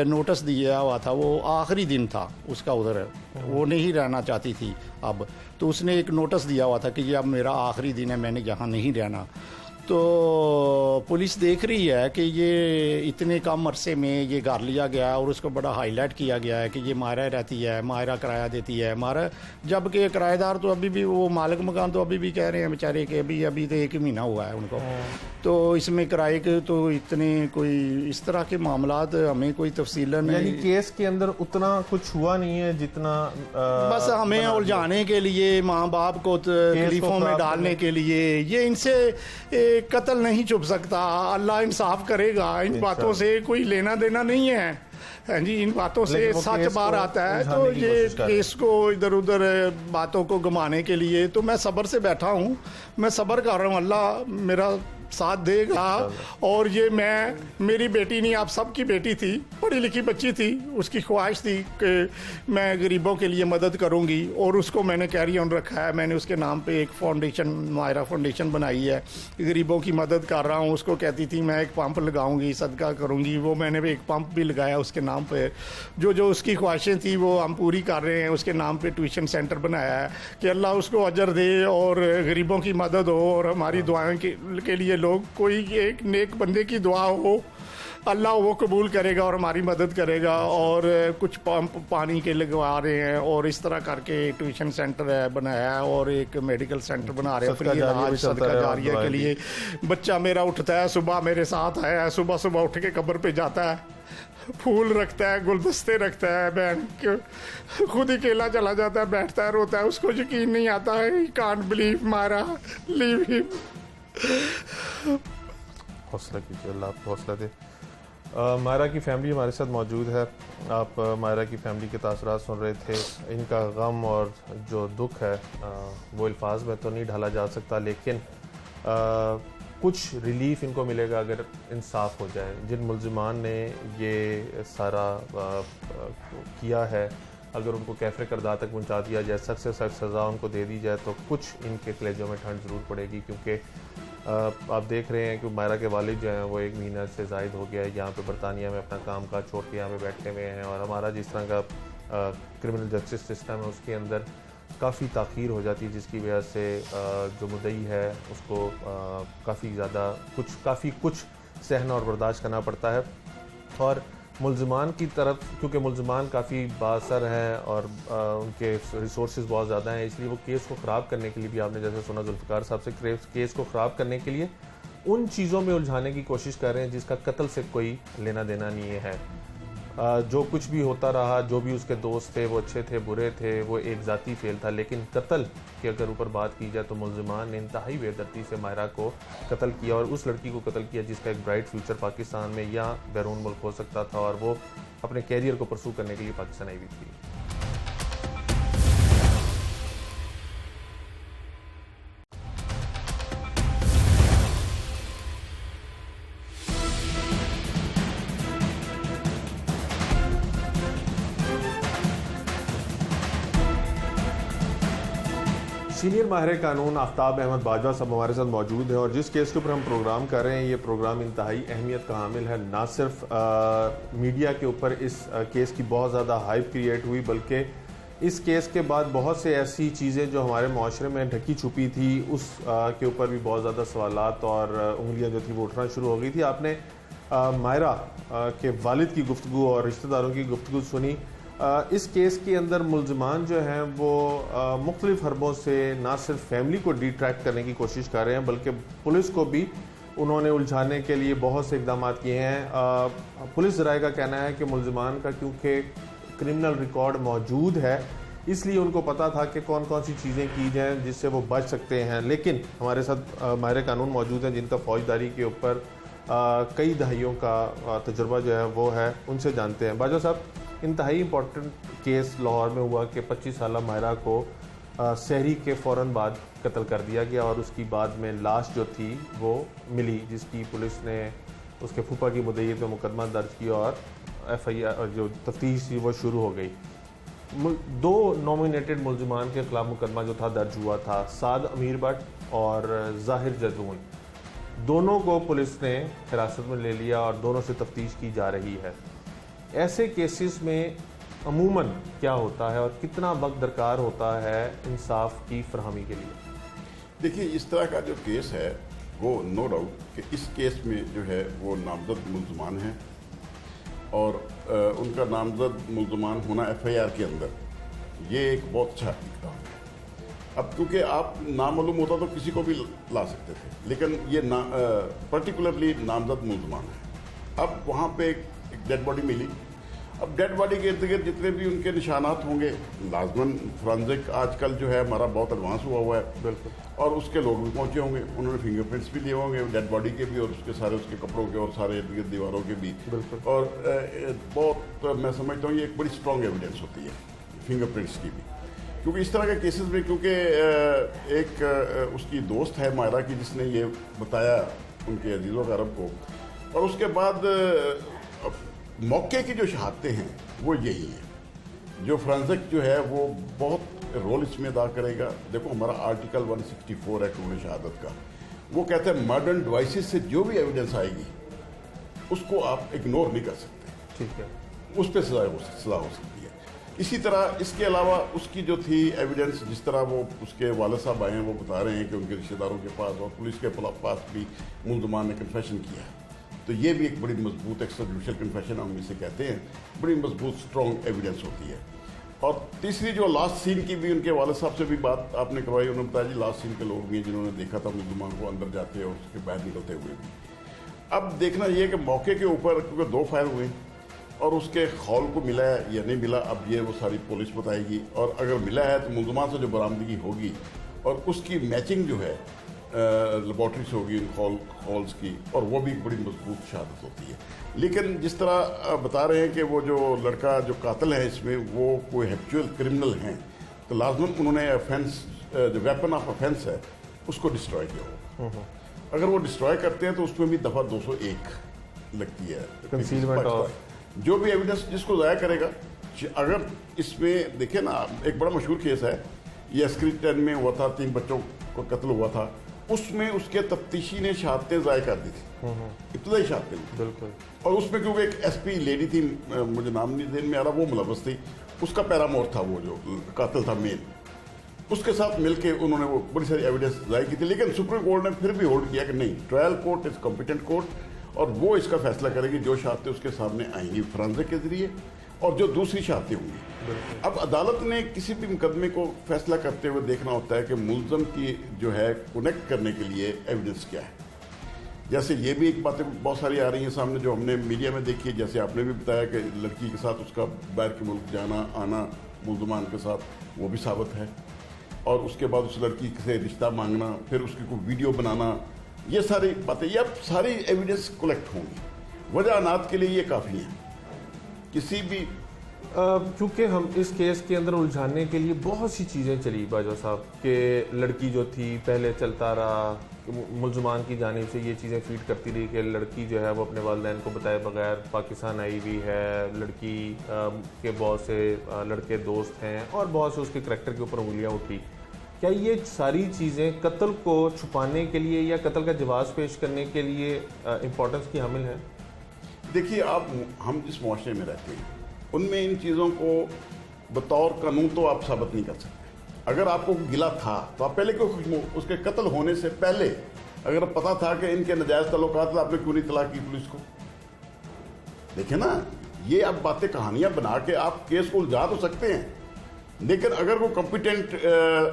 नोटिस दिया हुआ था, वो आखिरी दिन था उसका उधर, वो नहीं रहना चाहती थी अब, तो उसने एक नोटिस दिया हुआ था कि ये अब मेरा आखिरी दिन है, मैंने यहाँ नहीं रहना। तो पुलिस देख रही है कि ये इतने कम अरसे में ये घर लिया गया, और उसको बड़ा हाईलाइट किया गया है कि ये मायरा रहती है, मायरा किराया देती है, मायरा, जबकि किराएदार तो अभी भी, वो मालिक मकान तो अभी भी कह रहे हैं बेचारे कि अभी तो 1 महीना हुआ है उनको। तो इसमें किराए के तो इतने कोई इस तरह के मामलात हमें कोई तफसीलन, यानी केस के अंदर उतना कुछ हुआ नहीं है जितना बस हमें उलझाने के लिए, माँ बाप को तकलीफों में डालने के लिए। ये इनसे कत्ल नहीं छुप सकता, अल्लाह इंसाफ करेगा। इन बातों से कोई लेना देना नहीं है, हाँ जी, इन बातों से सच बाहर आता है। तो ये केस को इधर उधर बातों को घुमाने के लिए तो मैं सब्र से बैठा हूँ, मैं सब्र कर रहा हूँ, अल्लाह मेरा साथ देगा। और ये मेरी बेटी नहीं, आप सबकी बेटी थी, पढ़ी लिखी बच्ची थी, उसकी ख्वाहिश थी कि मैं गरीबों के लिए मदद करूंगी, और उसको मैंने कैरी ऑन रखा है। मैंने उसके नाम पे एक फाउंडेशन, मायरा फाउंडेशन बनाई है, गरीबों की मदद कर रहा हूँ। उसको कहती थी मैं एक पंप लगाऊंगी, सदका करूंगी, वो मैंने भी एक पंप भी लगाया उसके नाम पे। जो उसकी ख्वाहिशें थी वो हम पूरी कर रहे हैं। उसके नाम पे ट्यूशन सेंटर बनाया है कि अल्लाह उसको अजर दे और गरीबों की मदद हो, और हमारी दुआएं के लिए लोग, कोई एक नेक बंदे की दुआ हो, अल्लाह वो कबूल करेगा और हमारी मदद करेगा। और कुछ पंप पानी के लगवा रहे हैं, और इस तरह करके ट्यूशन सेंटर है बनाया है, और एक मेडिकल सेंटर बना रहे हैं फ्री इलाज, सदका जारिया के लिए। बच्चा मेरा उठता है सुबह, मेरे साथ आया है, सुबह सुबह उठ के कब्र पे जाता है, फूल रखता है, गुलदस्ते रखता है, बहन खुद ही अकेला चला जाता है, बैठता है, रोता है, उसको यकीन नहीं आता है, कांट बिलीव मारा, लीव हिम। हौसला कीजिए, अल्लाह आपको हौसला दे। मायरा की फैमिली हमारे साथ मौजूद है। आप मायरा की फैमिली के तासुरात सुन रहे थे। इनका गम और जो दुख है वो अल्फाज में तो नहीं ढाला जा सकता, लेकिन कुछ रिलीफ इनको मिलेगा अगर इंसाफ हो जाए। जिन मुल्जिमान ने ये सारा किया है, अगर उनको कैफरे करदा तक पहुंचा दिया जाए, सख्त से सख्त सज़ा उनको दे दी जाए, तो कुछ इनके कलेजों में ठंड ज़रूर पड़ेगी। क्योंकि आप देख रहे हैं कि मायरा के वालिद जो हैं वो 1 महीना से ज़ायद हो गया है यहाँ पे बरतानिया में अपना काम काज छोड़ के यहाँ पे बैठे हुए हैं। और हमारा जिस तरह का क्रिमिनल जस्टिस सिस्टम है उसके अंदर काफ़ी ताख़ीर हो जाती है, जिसकी वजह से जो मुद्दई है उसको काफ़ी कुछ सहना और बर्दाश्त करना पड़ता है। और मुल्ज़िमान की तरफ, क्योंकि मुल्ज़िमान काफ़ी बाअसर हैं और उनके रिसोर्सेज बहुत ज़्यादा हैं, इसलिए वो केस को ख़राब करने के लिए भी, आपने जैसे सुना जुल्फ़िकार साहब से, केस को ख़राब करने के लिए उन चीज़ों में उलझाने की कोशिश कर रहे हैं जिसका कत्ल से कोई लेना देना नहीं है। जो कुछ भी होता रहा, जो भी उसके दोस्त थे वो अच्छे थे बुरे थे, वो एक ज़ाती फेल था। लेकिन कत्ल की अगर ऊपर बात की जाए तो मुल्ज़िमान ने इंतहाई बेदर्दी से मायरा को कत्ल किया, और उस लड़की को कत्ल किया जिसका एक ब्राइट फ्यूचर पाकिस्तान में या बैरून मुल्क हो सकता था, और वो अपने कैरियर को परसू करने के लिए पाकिस्तान आई हुई थी। सीनियर माहिर कानून आफ्ताब अहमद बाजवा साहब हमारे साथ मौजूद हैं, और जिस केस के ऊपर हम प्रोग्राम कर रहे हैं ये प्रोग्राम इंतहाई अहमियत का हामिल है। ना सिर्फ मीडिया के ऊपर इस केस की बहुत ज़्यादा हाइप क्रिएट हुई, बल्कि इस केस के बाद बहुत से ऐसी चीज़ें जो हमारे माशरे में ढकी छुपी थी उस के ऊपर भी बहुत ज़्यादा सवालात और उंगलियाँ जो थी वो उठना शुरू हो गई थी। आपने मायरा के वालिद की गुफ्तगू और रिश्तेदारों की गुफ्तगू सुनी, इस केस के अंदर मुलजमान जो हैं वो मुख्तलिफ हरबों से ना सिर्फ फैमिली को डिट्रैक्ट करने की कोशिश कर रहे हैं बल्कि पुलिस को भी उन्होंने उलझाने के लिए बहुत से इकदाम किए हैं। पुलिस ज़राए का कहना है कि मुलजमान का क्योंकि क्रिमिनल रिकॉर्ड मौजूद है इसलिए उनको पता था कि कौन कौन सी चीज़ें की जाएँ जिससे वो बच सकते हैं। लेकिन हमारे साथ माहिर कानून मौजूद हैं जिनका फौजदारी के ऊपर कई दहाइयों का तजुर्बा जो है वो है, उनसे जानते हैं। बाजवा साहब, इंतहाई इम्पोर्टेंट केस लाहौर में हुआ कि 25 साला माहिरा को सहरी के फ़ौरन बाद कत्ल कर दिया गया और उसकी बाद में लाश जो थी वो मिली, जिसकी पुलिस ने उसके फूफा की मुद्दईयत में मुकदमा दर्ज किया और FIR जो तफ्तीश थी वो शुरू हो गई। 2 नॉमिनेटेड मुलजमान के खिलाफ मुकदमा जो था दर्ज हुआ था, साद अमीर भट्ट और ज़ाहिर जदून। दोनों को पुलिस ने हिरासत में ले लिया और दोनों से तफ्तीश की जा रही है। ऐसे केसेस में अमूमन क्या होता है और कितना वक्त दरकार होता है इंसाफ की फरहमी के लिए? देखिए, इस तरह का जो केस है वो नो डाउट कि इस केस में जो है वो नामजद मुलजमान हैं और उनका नामजद मुलजमान होना FIR के अंदर ये एक बहुत अच्छा इकदाम है। अब क्योंकि आप नामालूम होता तो किसी को भी ला सकते थे, लेकिन ये पर्टिकुलरली नामजद मुलजमान है। अब वहाँ पे एक डेड बॉडी मिली। अब डेड बॉडी के इर्द गिर्द जितने भी उनके निशानात होंगे, लाजमन फोरेंसिक आजकल जो है हमारा बहुत एडवांस हुआ है बिल्कुल, और उसके लोग भी पहुंचे होंगे, उन्होंने फिंगरप्रिंट्स भी लिए होंगे डेड बॉडी के भी और उसके सारे उसके कपड़ों के और सारे इर्द गिर्द दीवारों के भी। बिल्कुल, और बहुत मैं समझता हूँ ये एक बड़ी स्ट्रॉन्ग एविडेंस होती है फिंगरप्रिंट्स की भी, क्योंकि इस तरह के केसेस में, क्योंकि एक उसकी दोस्त है मायरा की जिसने ये बताया उनके अजीज़ों अरब को, और उसके बाद मौके की जो शहादतें हैं वो यही है। जो फोरेंसिक जो है वो बहुत रोल इसमें अदा करेगा। देखो, हमारा आर्टिकल 164 है कानून शहादत का, वो कहता है मॉडर्न डिवाइसेस से जो भी एविडेंस आएगी उसको आप इग्नोर नहीं कर सकते, ठीक है, उस पर सजा हो सकती है। इसी तरह इसके अलावा उसकी जो थी एविडेंस, जिस तरह वो उसके वालिद साहब आए हैं वो बता रहे हैं कि उनके रिश्तेदारों के पास और पुलिस के पास भी मुलजमान ने कन्फेशन किया है, तो ये भी एक बड़ी मजबूत एक्स्ट्राजुडिशियल कन्फेशन हम इसे कहते हैं, बड़ी मजबूत स्ट्रॉन्ग एविडेंस होती है। और तीसरी जो लास्ट सीन की भी उनके वालिद साहब से भी बात आपने करवाई, उन्होंने बताया जी लास्ट सीन के लोग भी हैं जिन्होंने देखा था मुलजमान को अंदर जाते और उसके बाहर निकलते हुए भी। अब देखना ये कि मौके के ऊपर क्योंकि 2 फायर हुए और उसके खौल को मिला है या नहीं मिला, अब ये वो सारी पुलिस बताएगी, और अगर मिला है तो मुलजमान से जो बरामदगी होगी और उसकी मैचिंग जो है लेबॉर्ट्री से होगी इन हॉल्स की, और वो भी बड़ी मजबूत शहादत होती है। लेकिन जिस तरह बता रहे हैं कि वो जो लड़का जो कातिल है इसमें वो कोई हैबिचुअल क्रिमिनल हैं, तो लाजमन उन्होंने ऑफेंस जो वेपन ऑफ ऑफेंस है उसको डिस्ट्रॉय किया होगा। अगर वो डिस्ट्रॉय करते हैं तो उसमें भी दफ़ा 201 लगती है कंसीलमेंट और जो भी एविडेंस जिसको ज़ाया करेगा। अगर इसमें देखें ना, एक बड़ा मशहूर केस है ये अस्करी 10 में हुआ था, 3 बच्चों को कत्ल हुआ था, उसमें उसके तफ्तीशी ने शहादतें ज़ाया कर दी थी, इब्तदाई शहादतें, बिल्कुल, और उसमें क्योंकि एक SP लेडी थी, मुझे नाम नहीं देन में आ रहा, वो मुलव्वस थी, उसका पैरामोर था वो जो कातिल था मेन, उसके साथ मिलके उन्होंने वो बड़ी सारी एविडेंस ज़ाया की थी। लेकिन सुप्रीम कोर्ट ने फिर भी होल्ड किया कि नहीं, trial court is competent court और वो इसका फैसला करेगी जो शहादतें उसके सामने आएंगी फोरेंसिक के जरिए और जो दूसरी शहादतें होंगी। अब अदालत ने किसी भी मुकदमे को फैसला करते हुए देखना होता है कि मुलजम की जो है कनेक्ट करने के लिए एविडेंस क्या है। जैसे ये भी एक बातें बहुत सारी आ रही हैं सामने जो हमने मीडिया में देखी है, जैसे आपने भी बताया कि लड़की के साथ उसका बाहर के मुल्क जाना आना मुलजमान के साथ वो भी साबित है, और उसके बाद उस लड़की से रिश्ता मांगना, फिर उसकी कोई वीडियो बनाना, ये सारी बातें, ये अब सारी एविडेंस कलेक्ट होंगी। वजह अनात के लिए ये काफ़ी है। किसी भी क्योंकि हम इस केस के अंदर उलझाने के लिए बहुत सी चीज़ें चली बाजवा साहब कि लड़की जो थी पहले चलता रहा, मुलजमान की जानिब से ये चीज़ें फीड करती रही कि लड़की जो है वो अपने वालिदैन को बताए बगैर पाकिस्तान आई हुई है, लड़की के बहुत से लड़के दोस्त हैं और बहुत से उसके करैक्टर के ऊपर उंगलियां उठी। क्या ये सारी चीज़ें कत्ल को छुपाने के लिए या कत्ल का जवाब पेश करने के लिए इम्पोर्टेंस की हामिल हैं? देखिए, आप हम जिस मुआशरे में रहते हैं उनमें इन चीज़ों को बतौर कानून तो आप साबित नहीं कर सकते। अगर आपको गिला था तो आप पहले क्यों उसके कत्ल होने से पहले अगर पता था कि इनके नाजायज़ तल्लुकात, आपने क्यों नहीं इत्तला की पुलिस को? देखिए ना, ये अब बातें कहानियां बना के आप केस को उलझा तो सकते हैं, लेकिन अगर वो कॉम्पिटेंट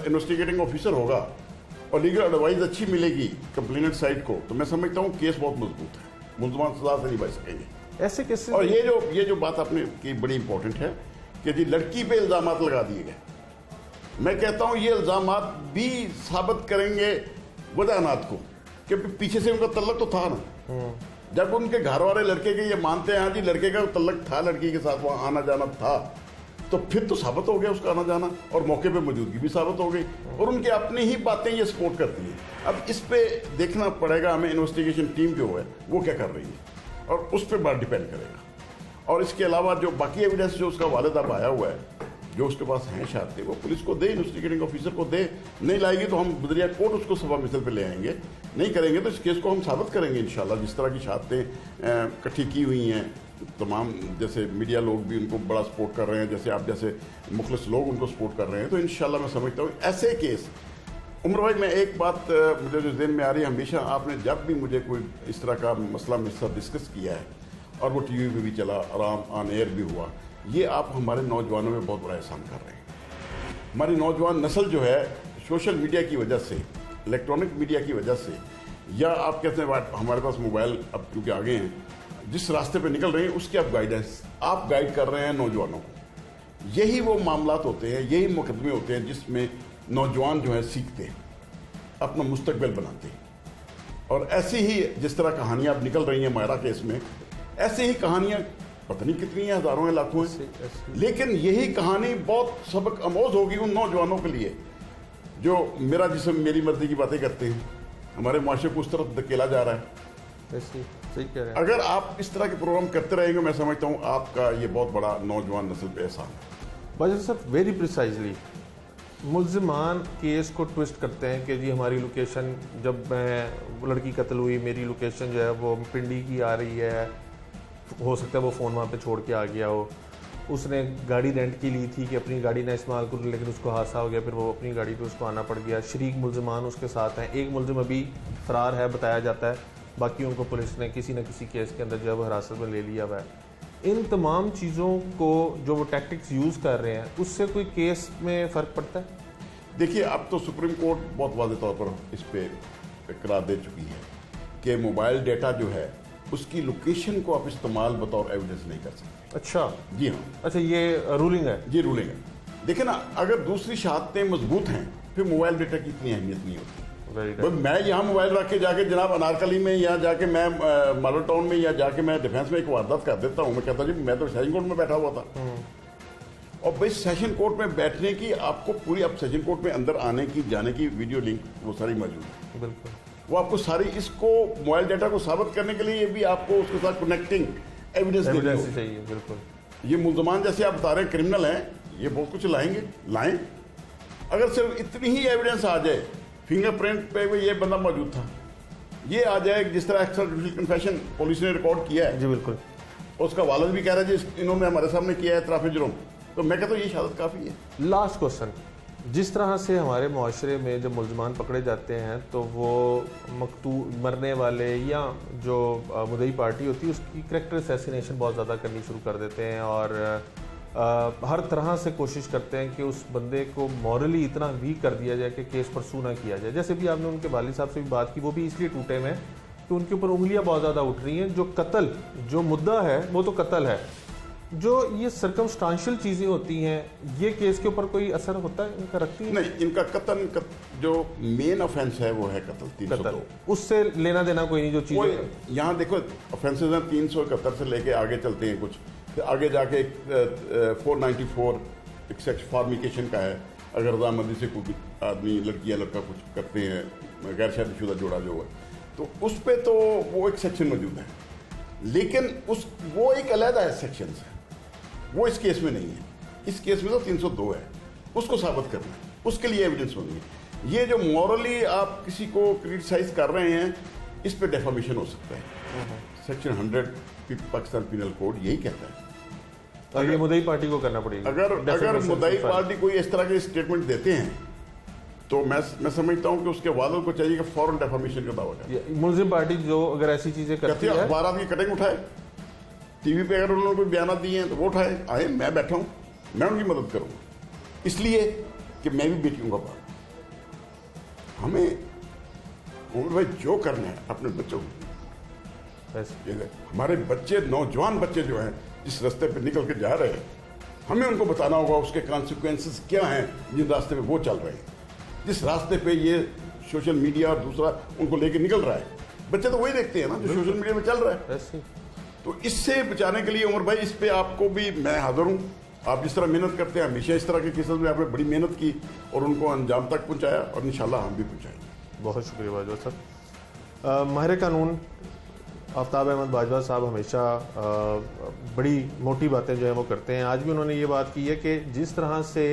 इन्वेस्टिगेटिंग ऑफिसर होगा और लीगल एडवाइस अच्छी मिलेगी कंप्लेनेंट साइड को, तो मैं समझता हूँ केस बहुत मजबूत है, मुल्ज़िमान सजा से नहीं बच सकेंगे। ऐसे केसेस और ये जो बात आपने की बड़ी इंपॉर्टेंट है कि जी लड़की पे इल्जामात लगा दिए गए। मैं कहता हूँ ये इल्जामात भी साबित करेंगे वजहनात को कि पीछे से उनका तल्लक तो था ना। जब उनके घर वाले लड़के के ये मानते हैं हाँ जी लड़के का तल्लक था, लड़की के साथ वहाँ आना जाना था, तो फिर तो साबित हो गया उसका आना जाना और मौके पे मौजूदगी भी साबित हो गई और उनकी अपनी ही बातें ये सपोर्ट करती हैं। अब इस पे देखना पड़ेगा हमें, इन्वेस्टिगेशन टीम जो है वो क्या कर रही है और उस पर बड़ा डिपेंड करेगा। और इसके अलावा जो बाकी एविडेंस जो उसका वालिद अब आया हुआ है, जो उसके पास हैं शायद वो पुलिस को दे, इन्वेस्टिगेटिंग ऑफिसर को दे। नहीं लाएगी तो हम बदरिया कोर्ट उसको सभा मिसल पे ले आएंगे, नहीं करेंगे तो इस केस को हम साबित करेंगे इंशाल्लाह। जिस तरह की शहादतें इकट्ठी की हुई हैं, तमाम जैसे मीडिया लोग भी उनको बड़ा सपोर्ट कर रहे हैं, जैसे आप जैसे मुखलिस लोग उनको सपोर्ट कर रहे हैं, तो इंशाल्लाह मैं समझता हूँ ऐसे केस। उमर भाई, मैं एक बात मुझे जो ज़हन में आ रही है, हमेशा आपने जब भी मुझे कोई इस तरह का मसला मेरे साथ डिस्कस किया है और वो टीवी पे भी चला, आराम ऑन एयर भी हुआ, ये आप हमारे नौजवानों में बहुत बड़ा एहसान कर रहे हैं। हमारी नौजवान नस्ल जो है सोशल मीडिया की वजह से, इलेक्ट्रॉनिक मीडिया की वजह से, या आप कहते हैं हमारे पास मोबाइल अब क्योंकि आगे हैं, जिस रास्ते पे निकल रहे हैं उसकी आप गाइडेंस आप गाइड कर रहे हैं नौजवानों को। यही वो मामलात होते हैं, यही मुकदमे होते हैं जिसमें नौजवान जो है सीखते हैं, अपना मुस्तकबिल बनाते हैं। और ऐसी ही जिस तरह कहानियाँ अब निकल रही हैं मायरा केस में, ऐसे ही कहानियाँ पता नहीं कितनी हैं, हजारों हैं, लाखों हैं, लेकिन यही कहानी बहुत सबक आमोज होगी उन नौजवानों के लिए जो मेरा जिस्म मेरी मर्जी की बातें करते हैं। हमारे माशरे को उस तरफ धकेला जा रहा है। सही कह रहे हैं। अगर आप इस तरह के प्रोग्राम करते रहेंगे, मैं समझता हूँ आपका ये बहुत बड़ा नौजवान नस्ल पे एहसान है। बाजी साहब, वेरी प्रिसाइजली मुल्ज़िमान केस को ट्विस्ट करते हैं कि जी हमारी लोकेशन, जब मैं लड़की कत्ल हुई, मेरी लोकेशन जो है वो पिंडी की आ रही है, हो सकता है वो फ़ोन वहाँ पे छोड़ के आ गया हो, उसने गाड़ी रेंट की ली थी कि अपनी गाड़ी ना इस्तेमाल करूँ, लेकिन उसको हादसा हो गया, फिर वो अपनी गाड़ी पे उसको आना पड़ गया। शरीक मुल्ज़िमान उसके साथ हैं, एक मुल्ज़िम अभी फ़रार है बताया जाता है, बाकी उनको पुलिस ने किसी न किसी केस के अंदर जो है वो हिरासत में ले लिया हुआ है। इन तमाम चीज़ों को जो वो टैक्टिक्स यूज़ कर रहे हैं, उससे कोई केस में फ़र्क पड़ता है? देखिए, अब तो सुप्रीम कोर्ट बहुत वाज़ेह तौर पर इस पे करार दे चुकी है कि मोबाइल डेटा जो है उसकी लोकेशन को आप इस्तेमाल बतौर एविडेंस नहीं कर सकते। अच्छा जी हाँ, अच्छा, ये रूलिंग है? ये रूलिंग है। देखिए ना, अगर दूसरी शहादतें मजबूत हैं फिर मोबाइल डेटा की इतनी अहमियत नहीं होती। मैं यहाँ मोबाइल रख के जाके जनाब अनारकली में या जाके मैं मॉडल टाउन में या जाके मैं डिफेंस में एक वारदात कर देता हूँ, मैं कहता जी मैं तो सेशन कोर्ट में बैठा हुआ था। और भाई सेशन कोर्ट में बैठने की आपको पूरी, अब सेशन कोर्ट में अंदर आने की जाने की वीडियो लिंक वो सारी मौजूद है। बिल्कुल, वो आपको सारी, इसको मोबाइल डेटा को साबित करने के लिए भी आपको उसके साथ कनेक्टिंग एविडेंस चाहिए। बिल्कुल, ये मुल्ज़मान जैसे आप बता रहे हैं क्रिमिनल हैं, ये बहुत कुछ लाएं। अगर सिर्फ इतनी ही एविडेंस आ जाए, फिंगरप्रिंट पे भी ये बंदा मौजूद था, ये आ जाए, जिस तरह एक्स्ट्राजुडिशियल कन्फेशन पुलिस ने रिकॉर्ड किया है, जी बिल्कुल, उसका वालिद भी कह रहा है जी इन्होंने हमारे सामने किया है इतराफ़ जुर्म, तो मैं कहता हूँ ये शहादत काफ़ी है। लास्ट क्वेश्चन, जिस तरह से हमारे माशरे में जब मुल्ज़मान पकड़े जाते हैं तो वो मरने वाले या जो मुद्दई पार्टी होती है उसकी करैक्टर असैसिनेशन बहुत ज़्यादा करनी शुरू कर देते हैं और हर तरह से कोशिश करते हैं कि उस बंदे को मॉरली इतना वीक कर दिया जाए कि केस परसू ना किया जाए। जैसे भी आपने उनके वालिद साहब से भी बात की, वो भी इसलिए टूटे हुए हैं कि उनके ऊपर उंगलियां बहुत ज़्यादा उठ रही हैं। जो कत्ल, जो मुद्दा है वो तो कत्ल है, जो ये सर्कमस्टांशियल चीज़ें होती हैं, ये केस के ऊपर कोई असर होता है इनका, रखती है? नहीं, इनका कत्ल जो मेन ऑफेंस है वो है कत्ल 302, उससे लेना देना कोई नहीं। जो चीज़ें यहाँ देखो ऑफेंसेज हैं 371 से लेके आगे चलते हैं, कुछ आगे जाके 494 एक सेक्स फॉर्मिकेशन का है, अगर रजामंदी से कोई आदमी लड़की या लड़का कुछ करते हैं, गैर शादीशुदा जोड़ा जो है, तो उस पर तो वो एक सेक्शन मौजूद है, लेकिन वो एक अलग सेक्शन है, वो इस केस में नहीं है। इस केस में तो 302 है, उसको साबित करना है, उसके लिए एविडेंस होनी है। ये जो मॉरली आप किसी को क्रिटिसाइज कर रहे हैं, इस पे डेफामेशन हो सकता है। सेक्शन 100 पाकिस्तान पीनल कोड यही कहता है। और ये मुद्दई पार्टी को करना पड़ेगा। अगर मुद्दई पार्टी कोई इस तरह के स्टेटमेंट देते हैं तो मैं समझता हूं कि उसके वालों को चाहिए कि फौरन डेफामेशन का दावा करें। मुल्जिम पार्टी जो अगर ऐसी चीजें करती है, अखबार की कटिंग उठाए, टीवी पे अगर उन्होंने कोई बयान दिए हैं तो वो उठाए, आए, मैं बैठा हूँ, मैं उनकी मदद करूँगा, इसलिए कि मैं भी बेटियों का बाप। हमें उमर भाई जो करना है अपने बच्चों को, हमारे बच्चे, नौजवान बच्चे जो हैं जिस रास्ते पे निकल के जा रहे हैं, हमें उनको बताना होगा उसके कॉन्सिक्वेंसेस क्या हैं जिन रास्ते पे वो चल रहे हैं। जिस रास्ते पे ये सोशल मीडिया और दूसरा उनको लेके निकल रहा है, बच्चे तो वही देखते हैं ना जो सोशल मीडिया में चल रहा है। तो इससे बचाने के लिए उमर भाई, इस पे आपको भी मैं हाजिर हूँ। आप जिस तरह मेहनत करते हैं, हमेशा इस तरह के केसेस में आपने बड़ी मेहनत की और उनको अंजाम तक पहुँचाया, और इंशाल्लाह हम भी पहुँचाएंगे। बहुत शुक्रिया बाजवा साहब। माहिर कानून आफ्ताब अहमद बाजवा साहब हमेशा बड़ी मोटी बातें जो है वो करते हैं। आज भी उन्होंने ये बात की है कि जिस तरह से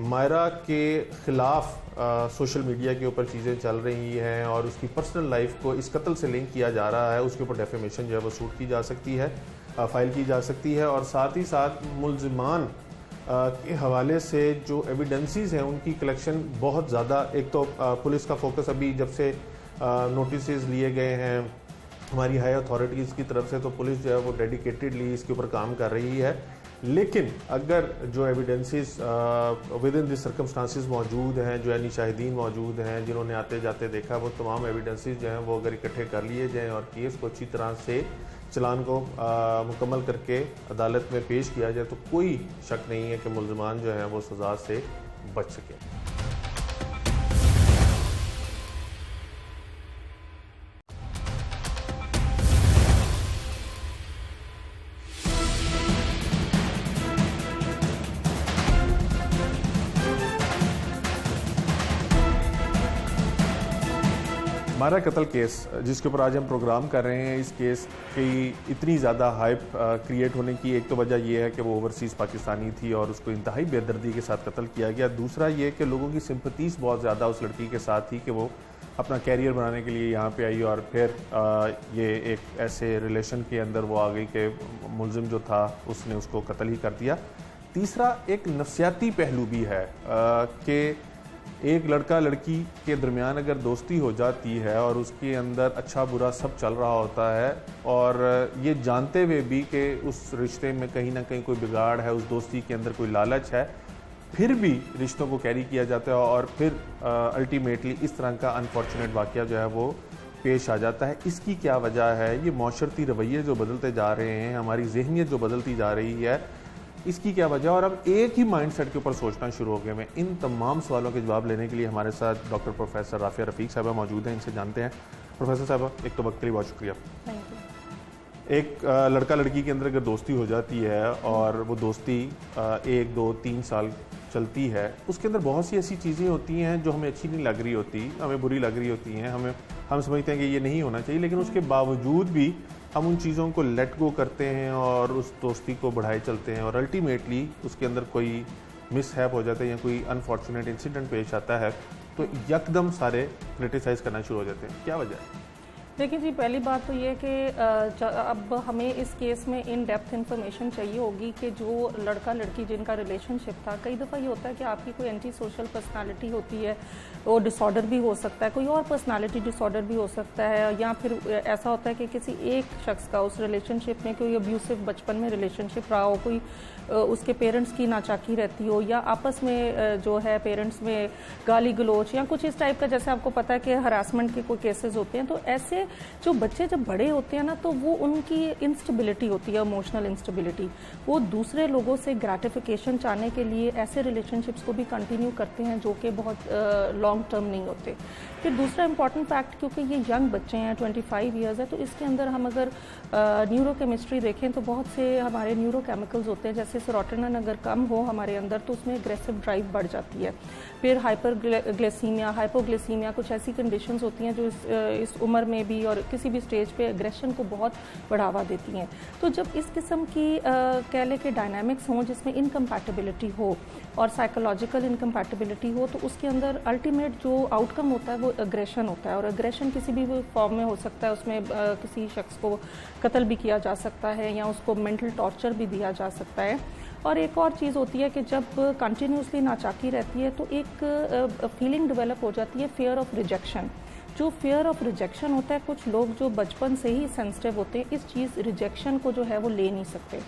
मायरा के ख़िलाफ़ सोशल मीडिया के ऊपर चीज़ें चल रही हैं और उसकी पर्सनल लाइफ को इस कत्ल से लिंक किया जा रहा है, उसके ऊपर डेफेमेशन जो है वो सूट की जा सकती है, फाइल की जा सकती है, और साथ ही साथ मुल्ज़िमान के हवाले से जो एविडेंसेस हैं उनकी कलेक्शन बहुत ज़्यादा। एक तो पुलिस का फोकस अभी जब से नोटिस लिए गए हैं हमारी हाई अथॉरिटीज़ की तरफ से, तो पुलिस जो है वो डेडिकेटेडली इसके ऊपर काम कर रही है। लेकिन अगर जो evidences with in this circumstances मौजूद हैं, जो यानी शाहिदीन मौजूद हैं जिन्होंने आते जाते देखा, वो तमाम एविडेंसेस जो हैं वो अगर इकट्ठे कर लिए जाएँ और केस को अच्छी तरह से चलान को मुकम्मल करके अदालत में पेश किया जाए, तो कोई शक नहीं है कि मुल्ज़िमान जो हैं वो सज़ा से बच सकें। मायरा कत्ल केस जिसके ऊपर आज हम प्रोग्राम कर रहे हैं, इस केस की इतनी ज़्यादा हाइप क्रिएट होने की एक तो वजह यह है कि वो ओवरसीज़ पाकिस्तानी थी और उसको इंतहाई बेदर्दी के साथ कत्ल किया गया। दूसरा ये कि लोगों की सिंपथीज़ बहुत ज़्यादा उस लड़की के साथ थी कि वो अपना कैरियर बनाने के लिए यहाँ पे आई और फिर ये एक ऐसे रिलेशन के अंदर वो आ गई कि मुल्ज़िम जो था उसने उसको कत्ल ही कर दिया। तीसरा एक नफ्सियाती पहलू भी है कि एक लड़का लड़की के दरमियान अगर दोस्ती हो जाती है और उसके अंदर अच्छा बुरा सब चल रहा होता है, और ये जानते हुए भी कि उस रिश्ते में कहीं ना कहीं कोई बिगाड़ है, उस दोस्ती के अंदर कोई लालच है, फिर भी रिश्तों को कैरी किया जाता है और फिर अल्टीमेटली इस तरह का अनफॉर्चुनेट वाक़या जो है वो पेश आ जाता है। इसकी क्या वजह है? ये माशरती रवैये जो बदलते जा रहे हैं, हमारी जहनीत जो बदलती जा रही है, इसकी क्या वजह? और अब एक ही माइंडसेट के ऊपर सोचना शुरू हो गए हैं। इन तमाम सवालों के जवाब लेने के लिए हमारे साथ डॉक्टर प्रोफेसर राफिया रफ़ीक साहबा मौजूद हैं, इनसे जानते हैं। प्रोफेसर साहबा, एक तो वक्त के लिए बहुत शुक्रिया। एक लड़का लड़की के अंदर अगर दोस्ती हो जाती है और वो दोस्ती 1, 2, 3 साल चलती है, उसके अंदर बहुत सी ऐसी चीज़ें होती हैं जो हमें अच्छी नहीं लग रही होती, हमें बुरी लग रही होती हैं, हम समझते हैं कि ये नहीं होना चाहिए, लेकिन उसके बावजूद भी हम उन चीज़ों को लेट गो करते हैं और उस दोस्ती को बढ़ाए चलते हैं और अल्टीमेटली उसके अंदर कोई मिसहैप हो जाता है या कोई अनफॉर्चुनेट इंसिडेंट पेश आता है तो यकदम सारे क्रिटिसाइज़ करना शुरू हो जाते हैं। क्या वजह है? देखिए जी, पहली बात तो ये कि अब हमें इस केस में इन डेप्थ इन्फॉर्मेशन चाहिए होगी कि जो लड़का लड़की जिनका रिलेशनशिप था, कई दफ़ा ये होता है कि आपकी कोई एंटी सोशल पर्सनालिटी होती है, वो डिसऑर्डर भी हो सकता है, कोई और पर्सनालिटी डिसऑर्डर भी हो सकता है, या फिर ऐसा होता है कि किसी एक शख्स का उस रिलेशनशिप में कोई अब्यूसिव बचपन में रिलेशनशिप रहा हो, कोई उसके पेरेंट्स की नाचाकी रहती हो, या आपस में जो है पेरेंट्स में गाली गलोच या कुछ इस टाइप का, जैसे आपको पता है कि हरासमेंट के कोई केसेस होते हैं। तो ऐसे जो बच्चे जब बड़े होते हैं ना, तो वो उनकी इंस्टेबिलिटी होती है, इमोशनल इंस्टेबिलिटी, वो दूसरे लोगों से ग्रेटिफिकेशन चाहने के लिए ऐसे रिलेशनशिप्स को भी कंटिन्यू करते हैं जो कि बहुत लॉन्ग टर्म नहीं होते। फिर दूसरा इंपॉर्टेंट फैक्ट, क्योंकि ये यंग बच्चे हैं, 25 ईयर्स है, तो इसके अंदर हम अगर न्यूरोकेमिस्ट्री देखें तो बहुत से हमारे न्यूरोकेमिकल्स होते हैं, जैसे सेरोटोनिन अगर कम हो हमारे अंदर तो उसमें एग्रेसिव ड्राइव बढ़ जाती है। फिर हाइपरग्लाइसीमिया, हाइपोग्लाइसीमिया, कुछ ऐसी कंडीशंस होती हैं जो इस उम्र में भी और किसी भी स्टेज पे एग्रेशन को बहुत बढ़ावा देती हैं। तो जब इस किस्म की कह लें कि डायनामिक्स हों जिसमें इनकम्पैटिबिलिटी हो और साइकोलॉजिकल इनकम्पैटिबिलिटी हो, तो उसके अंदर अल्टीमेट जो आउटकम होता है वो एग्रेशन होता है। और एग्रेशन किसी भी फॉर्म में हो सकता है, उसमें किसी शख्स को कत्ल भी किया जा सकता है या उसको मेंटल टॉर्चर भी दिया जा सकता है। और एक और चीज़ होती है कि जब कंटिन्यूसली नाचाकी रहती है तो एक फीलिंग डेवलप हो जाती है फियर ऑफ रिजेक्शन। जो फियर ऑफ रिजेक्शन होता है, कुछ लोग जो बचपन से ही सेंसिटिव होते हैं इस चीज़ रिजेक्शन को जो है वो ले नहीं सकते।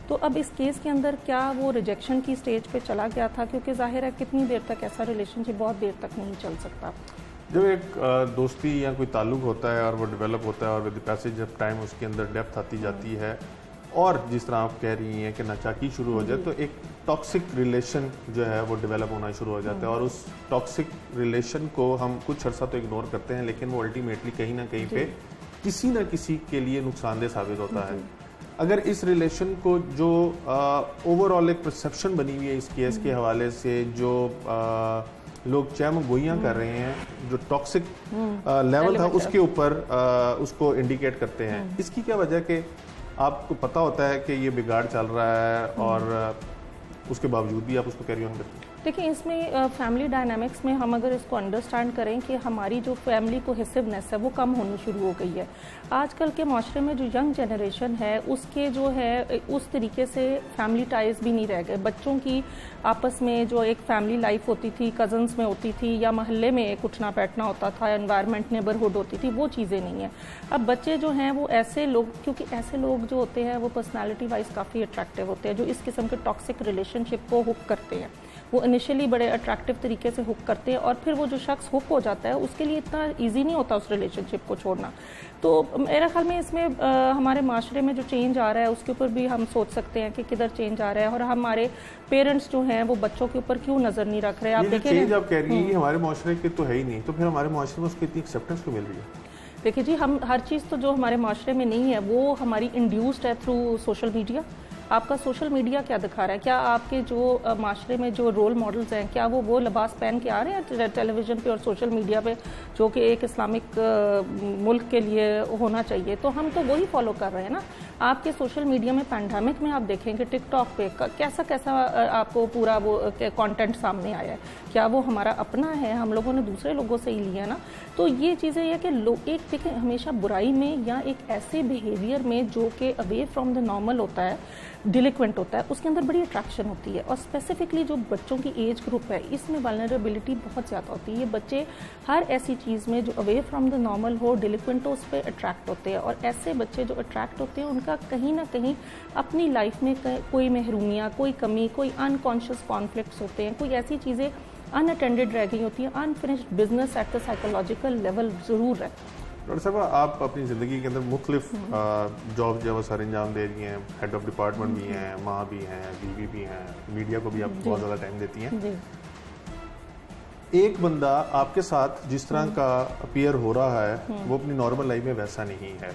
तो अब इस केस के अंदर क्या वो रिजेक्शन की स्टेज पे चला गया था, क्योंकि जाहिर है कितनी देर तक ऐसा रिलेशनशिप बहुत देर तक नहीं चल सकता। जब एक दोस्ती या कोई ताल्लुक होता है और वो डेवलप होता है और with the passage of time उसके अंदर डेप्थ आती जाती है और जिस तरह आप कह रही हैं कि नाचाकी शुरू हो जाए तो एक टॉक्सिक रिलेशन जो है वो डेवलप होना शुरू हो जाता है और उस टॉक्सिक रिलेशन को हम कुछ अर्सा तो इग्नोर करते हैं लेकिन वो अल्टीमेटली कहीं ना कहीं पे किसी न किसी के लिए नुकसानदेह साबित होता है। अगर इस रिलेशन को जो ओवरऑल एक परसेप्शन बनी हुई है इस केस के हवाले से, जो लोग चैम गोइयाँ कर रहे हैं, जो टॉक्सिक लेवल था उसके ऊपर उसको इंडिकेट करते हैं, इसकी क्या वजह कि आपको पता होता है कि ये बिगाड़ चल रहा है और उसके बावजूद भी आप उसको कैरी ऑन करते हैं? देखिए, इसमें फैमिली डायनामिक्स में हम अगर इसको अंडरस्टैंड करें कि हमारी जो फैमिली कोहेसिवनेस है वो कम होनी शुरू हो गई है। आजकल के माशरे में जो यंग जनरेशन है उसके जो है उस तरीके से फैमिली टाइज भी नहीं रह गए। बच्चों की आपस में जो एक फैमिली लाइफ होती थी, कजन्स में होती थी या मोहल्ले में एक उठना बैठना होता था, एनवायरनमेंट नेबरहुड होती थी, वो चीज़ें नहीं है। अब बच्चे जो हैं वो ऐसे लोग, क्योंकि ऐसे लोग जो होते हैं वो पर्सनैलिटी वाइज काफ़ी अट्रैक्टिव होते हैं, जो इस किस्म के टॉक्सिक रिलेशनशिप को हुक करते हैं। वो इनिशियली बड़े अट्रैक्टिव तरीके से हुक करते हैं और फिर वो जो शख्स हुक हो जाता है उसके लिए इतना इजी नहीं होता उस रिलेशनशिप को छोड़ना। तो मेरे ख्याल में इसमें हमारे माशरे में जो चेंज आ रहा है उसके ऊपर भी हम सोच सकते हैं कि किधर चेंज आ रहा है और हमारे पेरेंट्स जो हैं वो बच्चों के ऊपर क्यों नज़र नहीं रख रहे। आप देखिए, चेंज आप कह रही हैं हमारे माशरे के तो है ही नहीं, तो फिर हमारे माशरे में उसकी इतनी एक्सेप्टेंस क्यों मिल रही है? देखिए जी, हम हर चीज़ तो जो हमारे माशरे में नहीं है वो हमारी इंड्यूस्ड है थ्रू सोशल मीडिया। आपका सोशल मीडिया क्या दिखा रहा है? क्या आपके जो माशरे में जो रोल मॉडल्स हैं क्या वो लिबास पहन के आ रहे हैं टेलीविज़न पे और सोशल मीडिया पे जो कि एक इस्लामिक मुल्क के लिए होना चाहिए? तो हम तो वही फॉलो कर रहे हैं ना। आपके सोशल मीडिया में पैंडेमिक में आप देखेंगे टिकटॉक पे कैसा कैसा आपको पूरा वो कंटेंट सामने आया है। क्या वो हमारा अपना है? हम लोगों ने दूसरे लोगों से ही लिया ना। तो ये चीज़ें ये कि लोग एक देखें हमेशा बुराई में या एक ऐसे बिहेवियर में जो कि अवे फ्रॉम द नॉर्मल होता है, डिलिक्वेंट होता है, उसके अंदर बड़ी अट्रैक्शन होती है। और स्पेसिफिकली जो बच्चों की एज ग्रुप है इसमें वल्नरेबिलिटी बहुत ज़्यादा होती है। ये बच्चे हर ऐसी चीज़ में जो अवे फ्रॉम द नॉर्मल हो, डिलिक्वेंट हो, उस पर अट्रैक्ट होते हैं। और ऐसे बच्चे जो अट्रैक्ट होते हैं उनका कहीं ना कहीं अपनी लाइफ में कोई महरूमियाँ, कोई कमी, कोई अनकॉन्शियस कॉन्फ्लिक्ट्स होते हैं, कोई ऐसी चीज़ें अनअटेंडेड रह गई होती हैं, unfinished business at the psychological level ज़रूर है। डॉक्टर साहब, आप अपनी ज़िंदगी के अंदर मुख्तलिफ जॉब जो है सर अंजाम दे रही हैं, हेड ऑफ डिपार्टमेंट भी हैं, माँ भी हैं, बीवी भी हैं, मीडिया को भी आप बहुत ज़्यादा टाइम देती हैं। एक बंदा आपके साथ जिस तरह का अपीयर हो रहा है वो अपनी नॉर्मल लाइफ में वैसा नहीं है।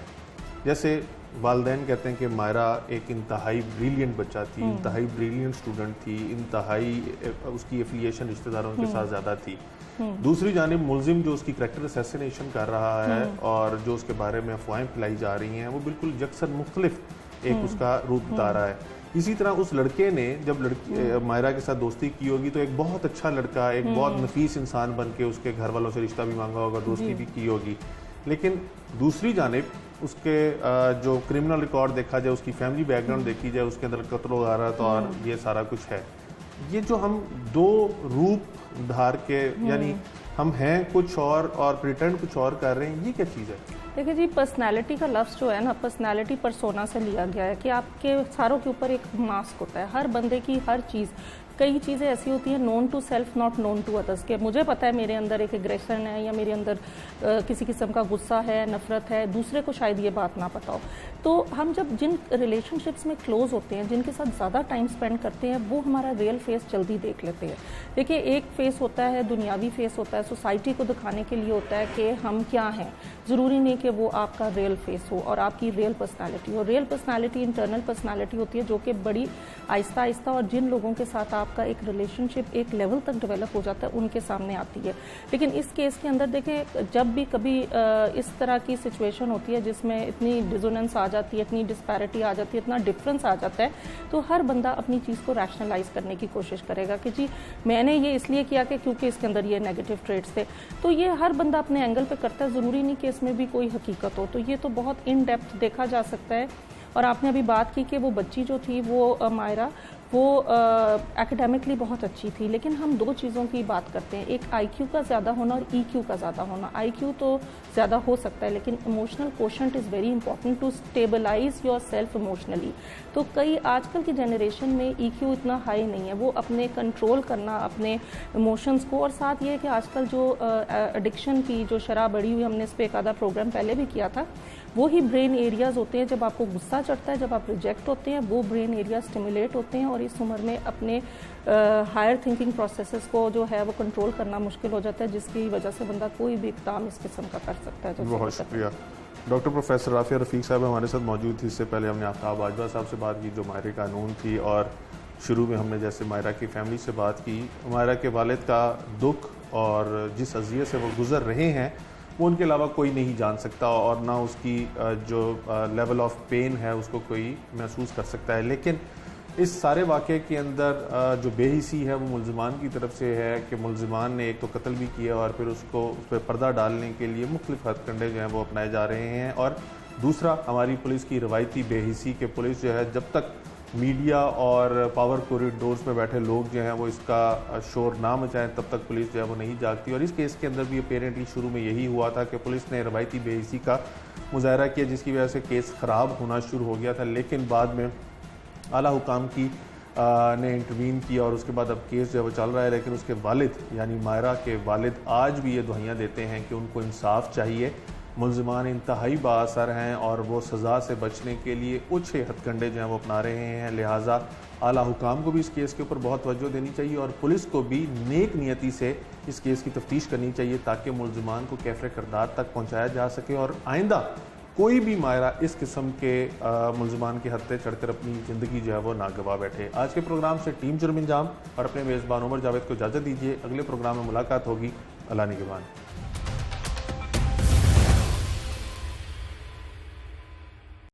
जैसे वालिदैन कहते हैं कि मायरा एक इंतहाई ब्रिलियंट बच्चा थी, इंतहाई ब्रिलियंट स्टूडेंट थी, इंतहाई उसकी एफिलिएशन रिश्तेदारों के साथ ज़्यादा थी। दूसरी जानिब मुलजिम जो उसकी करैक्टर असैसिनेशन कर रहा है और जो उसके बारे में अफवाहें फैलाई जा रही हैं वो बिल्कुल यकसन मुख्तलिफ एक उसका रूप बता रहा है। इसी तरह उस लड़के ने जब लड़की मायरा के साथ दोस्ती की होगी तो एक बहुत अच्छा लड़का, एक बहुत नफीस इंसान बन के उसके घर वालों से रिश्ता भी मांगा होगा, दोस्ती भी की होगी। लेकिन दूसरी जानिब उसके जो क्रिमिनल रिकॉर्ड देखा जाए, उसकी फैमिली बैकग्राउंड देखी जाए, उसके अंदर कत्ल गारत और ये सारा कुछ है। ये जो हम दो रूप धार के यानी हम हैं कुछ और प्रिटेंड कुछ और कर रहे हैं, ये क्या चीज़ है? देखिए जी, पर्सनालिटी का लफ्ज़ जो है ना, पर्सनालिटी परसोना से लिया गया है कि आपके सारों के ऊपर एक मास्क होता है। हर बंदे की हर चीज़, कई चीज़ें ऐसी होती हैं known to self not known to others, के मुझे पता है मेरे अंदर एक एग्रेशन है या मेरे अंदर किसी किस्म का गुस्सा है, नफरत है, दूसरे को शायद ये बात ना पता हो। तो हम जब जिन रिलेशनशिप्स में क्लोज होते हैं, जिनके साथ ज़्यादा टाइम स्पेंड करते हैं, वो हमारा रियल फेस जल्दी देख लेते हैं। देखिए, एक फेस होता है दुनियावी फेस होता है, सोसाइटी को दिखाने के लिए होता है कि हम क्या हैं। ज़रूरी नहीं कि वो आपका रियल फेस हो और आपकी रियल पर्सनालिटी हो। रियल पर्सनालिटी इंटरनल पर्सनालिटी होती है जो कि बड़ी आहिस्ता आहिस्ता और जिन लोगों के साथ आपका एक रिलेशनशिप एक लेवल तक डेवलप हो जाता है उनके सामने आती है। लेकिन इस केस के अंदर देखें, जब भी कभी इस तरह की सिचुएशन होती है जिसमें इतनी डिसोनेंस आ जाती है, इतनी डिस्पैरिटी आ जाती है, इतना डिफरेंस आ जाता है, तो हर बंदा अपनी चीज़ को रैशनलाइज करने की कोशिश करेगा कि जी मैंने ये इसलिए किया कि क्योंकि इसके अंदर ये नेगेटिव ट्रेड्स थे। तो ये हर बंदा अपने एंगल पे करता है, ज़रूरी नहीं कि इसमें भी कोई हकीकत हो। तो ये तो बहुत इन डेप्थ देखा जा सकता है। और आपने अभी बात की कि वो बच्ची जो थी वो मायरा, वो एकेडमिकली बहुत अच्छी थी, लेकिन हम दो चीज़ों की बात करते हैं, एक आईक्यू का ज़्यादा होना और ईक्यू का ज़्यादा होना। आईक्यू तो ज़्यादा हो सकता है, लेकिन emotional quotient is very important to stabilise your self emotionally. तो कई आजकल की जनरेशन में ईक्यू इतना हाई नहीं है, वो अपने कंट्रोल करना अपने इमोशंस को, और साथ ये है कि आजकल जो एडिक्शन की जो शराब बढ़ी हुई, हमने इस पर एक आधा प्रोग्राम पहले भी किया था, वो ही ब्रेन एरियाज होते हैं, जब आपको गुस्सा चढ़ता है, जब आप रिजेक्ट होते हैं, वो ब्रेन एरिया स्टिमुलेट होते हैं, और इस उम्र में अपने हायर थिंकिंग प्रोसेसेस को जो है वो कंट्रोल करना मुश्किल हो जाता है, जिसकी वजह से बंदा कोई भी इक़दाम इस किस्म का कर सकता है। बहुत शुक्रिया। डॉक्टर प्रोफेसर राफिया रफ़ीक साहब हमारे साथ मौजूद थी। इससे पहले हमने आफ्ताब बाजवा साहब से बात की जो मायरा कानून थी, और शुरू में हमने जैसे मायरा की फैमिली से बात की, मायरा के वालिद का दुख और जिस अज़ियत से वो गुज़र रहे हैं वो उनके अलावा कोई नहीं जान सकता, और ना उसकी जो लेवल ऑफ पेन है उसको कोई महसूस कर सकता है। लेकिन इस सारे वाक़े के अंदर जो बेहिसी है वो मुल्ज़िमान की तरफ से है कि मुल्ज़िमान ने एक तो कत्ल भी किया और फिर उसको उस पर पर्दा डालने के लिए मुख्तलिफ हथकंडे जो हैं वो अपनाए जा रहे हैं, और दूसरा हमारी पुलिस की रवायती बेहिसी कि पुलिस जो है जब तक मीडिया और पावर कॉरिडोर्स में बैठे लोग जो हैं वो इसका शोर ना मचाएं तब तक पुलिस जो है वो नहीं जागती। और इस केस के अंदर भी अपेरेंटली शुरू में यही हुआ था कि पुलिस ने रवायती बेहिसी का मुजाहरा किया, जिसकी वजह से केस ख़राब होना शुरू हो गया था। लेकिन बाद में आला हुकाम की ने इंटरवीन किया और उसके बाद अब केस जो है वो चल रहा है। लेकिन उसके वालिद यानी मायरा के वालिद आज भी ये दुआएं देते हैं कि उनको इंसाफ चाहिए। मुल्ज़िमान इंतहाई बाअसर हैं और वो सज़ा से बचने के लिए ऊँचे हथकंडे जो हैं वो अपना रहे हैं। लिहाजा आला हुकाम को भी इस केस के ऊपर बहुत तवज्जो देनी चाहिए और पुलिस को भी नेक नियति से इस केस की तफ्तीश करनी चाहिए ताकि मुल्ज़िमान को कैफ़रे किरदार तक पहुँचाया जा सके और आइंदा कोई भी मायरा इस किस्म के मुल्ज़िमान के हत्थे चढ़कर अपनी ज़िंदगी जो है वो ना गवा बैठे। आज के प्रोग्राम से टीम जुर्म इंजाम और अपने मेज़बान उमर जावेद को इजाज़त दीजिए। अगले प्रोग्राम में मुलाकात होगी। अल्लाह निगहबान।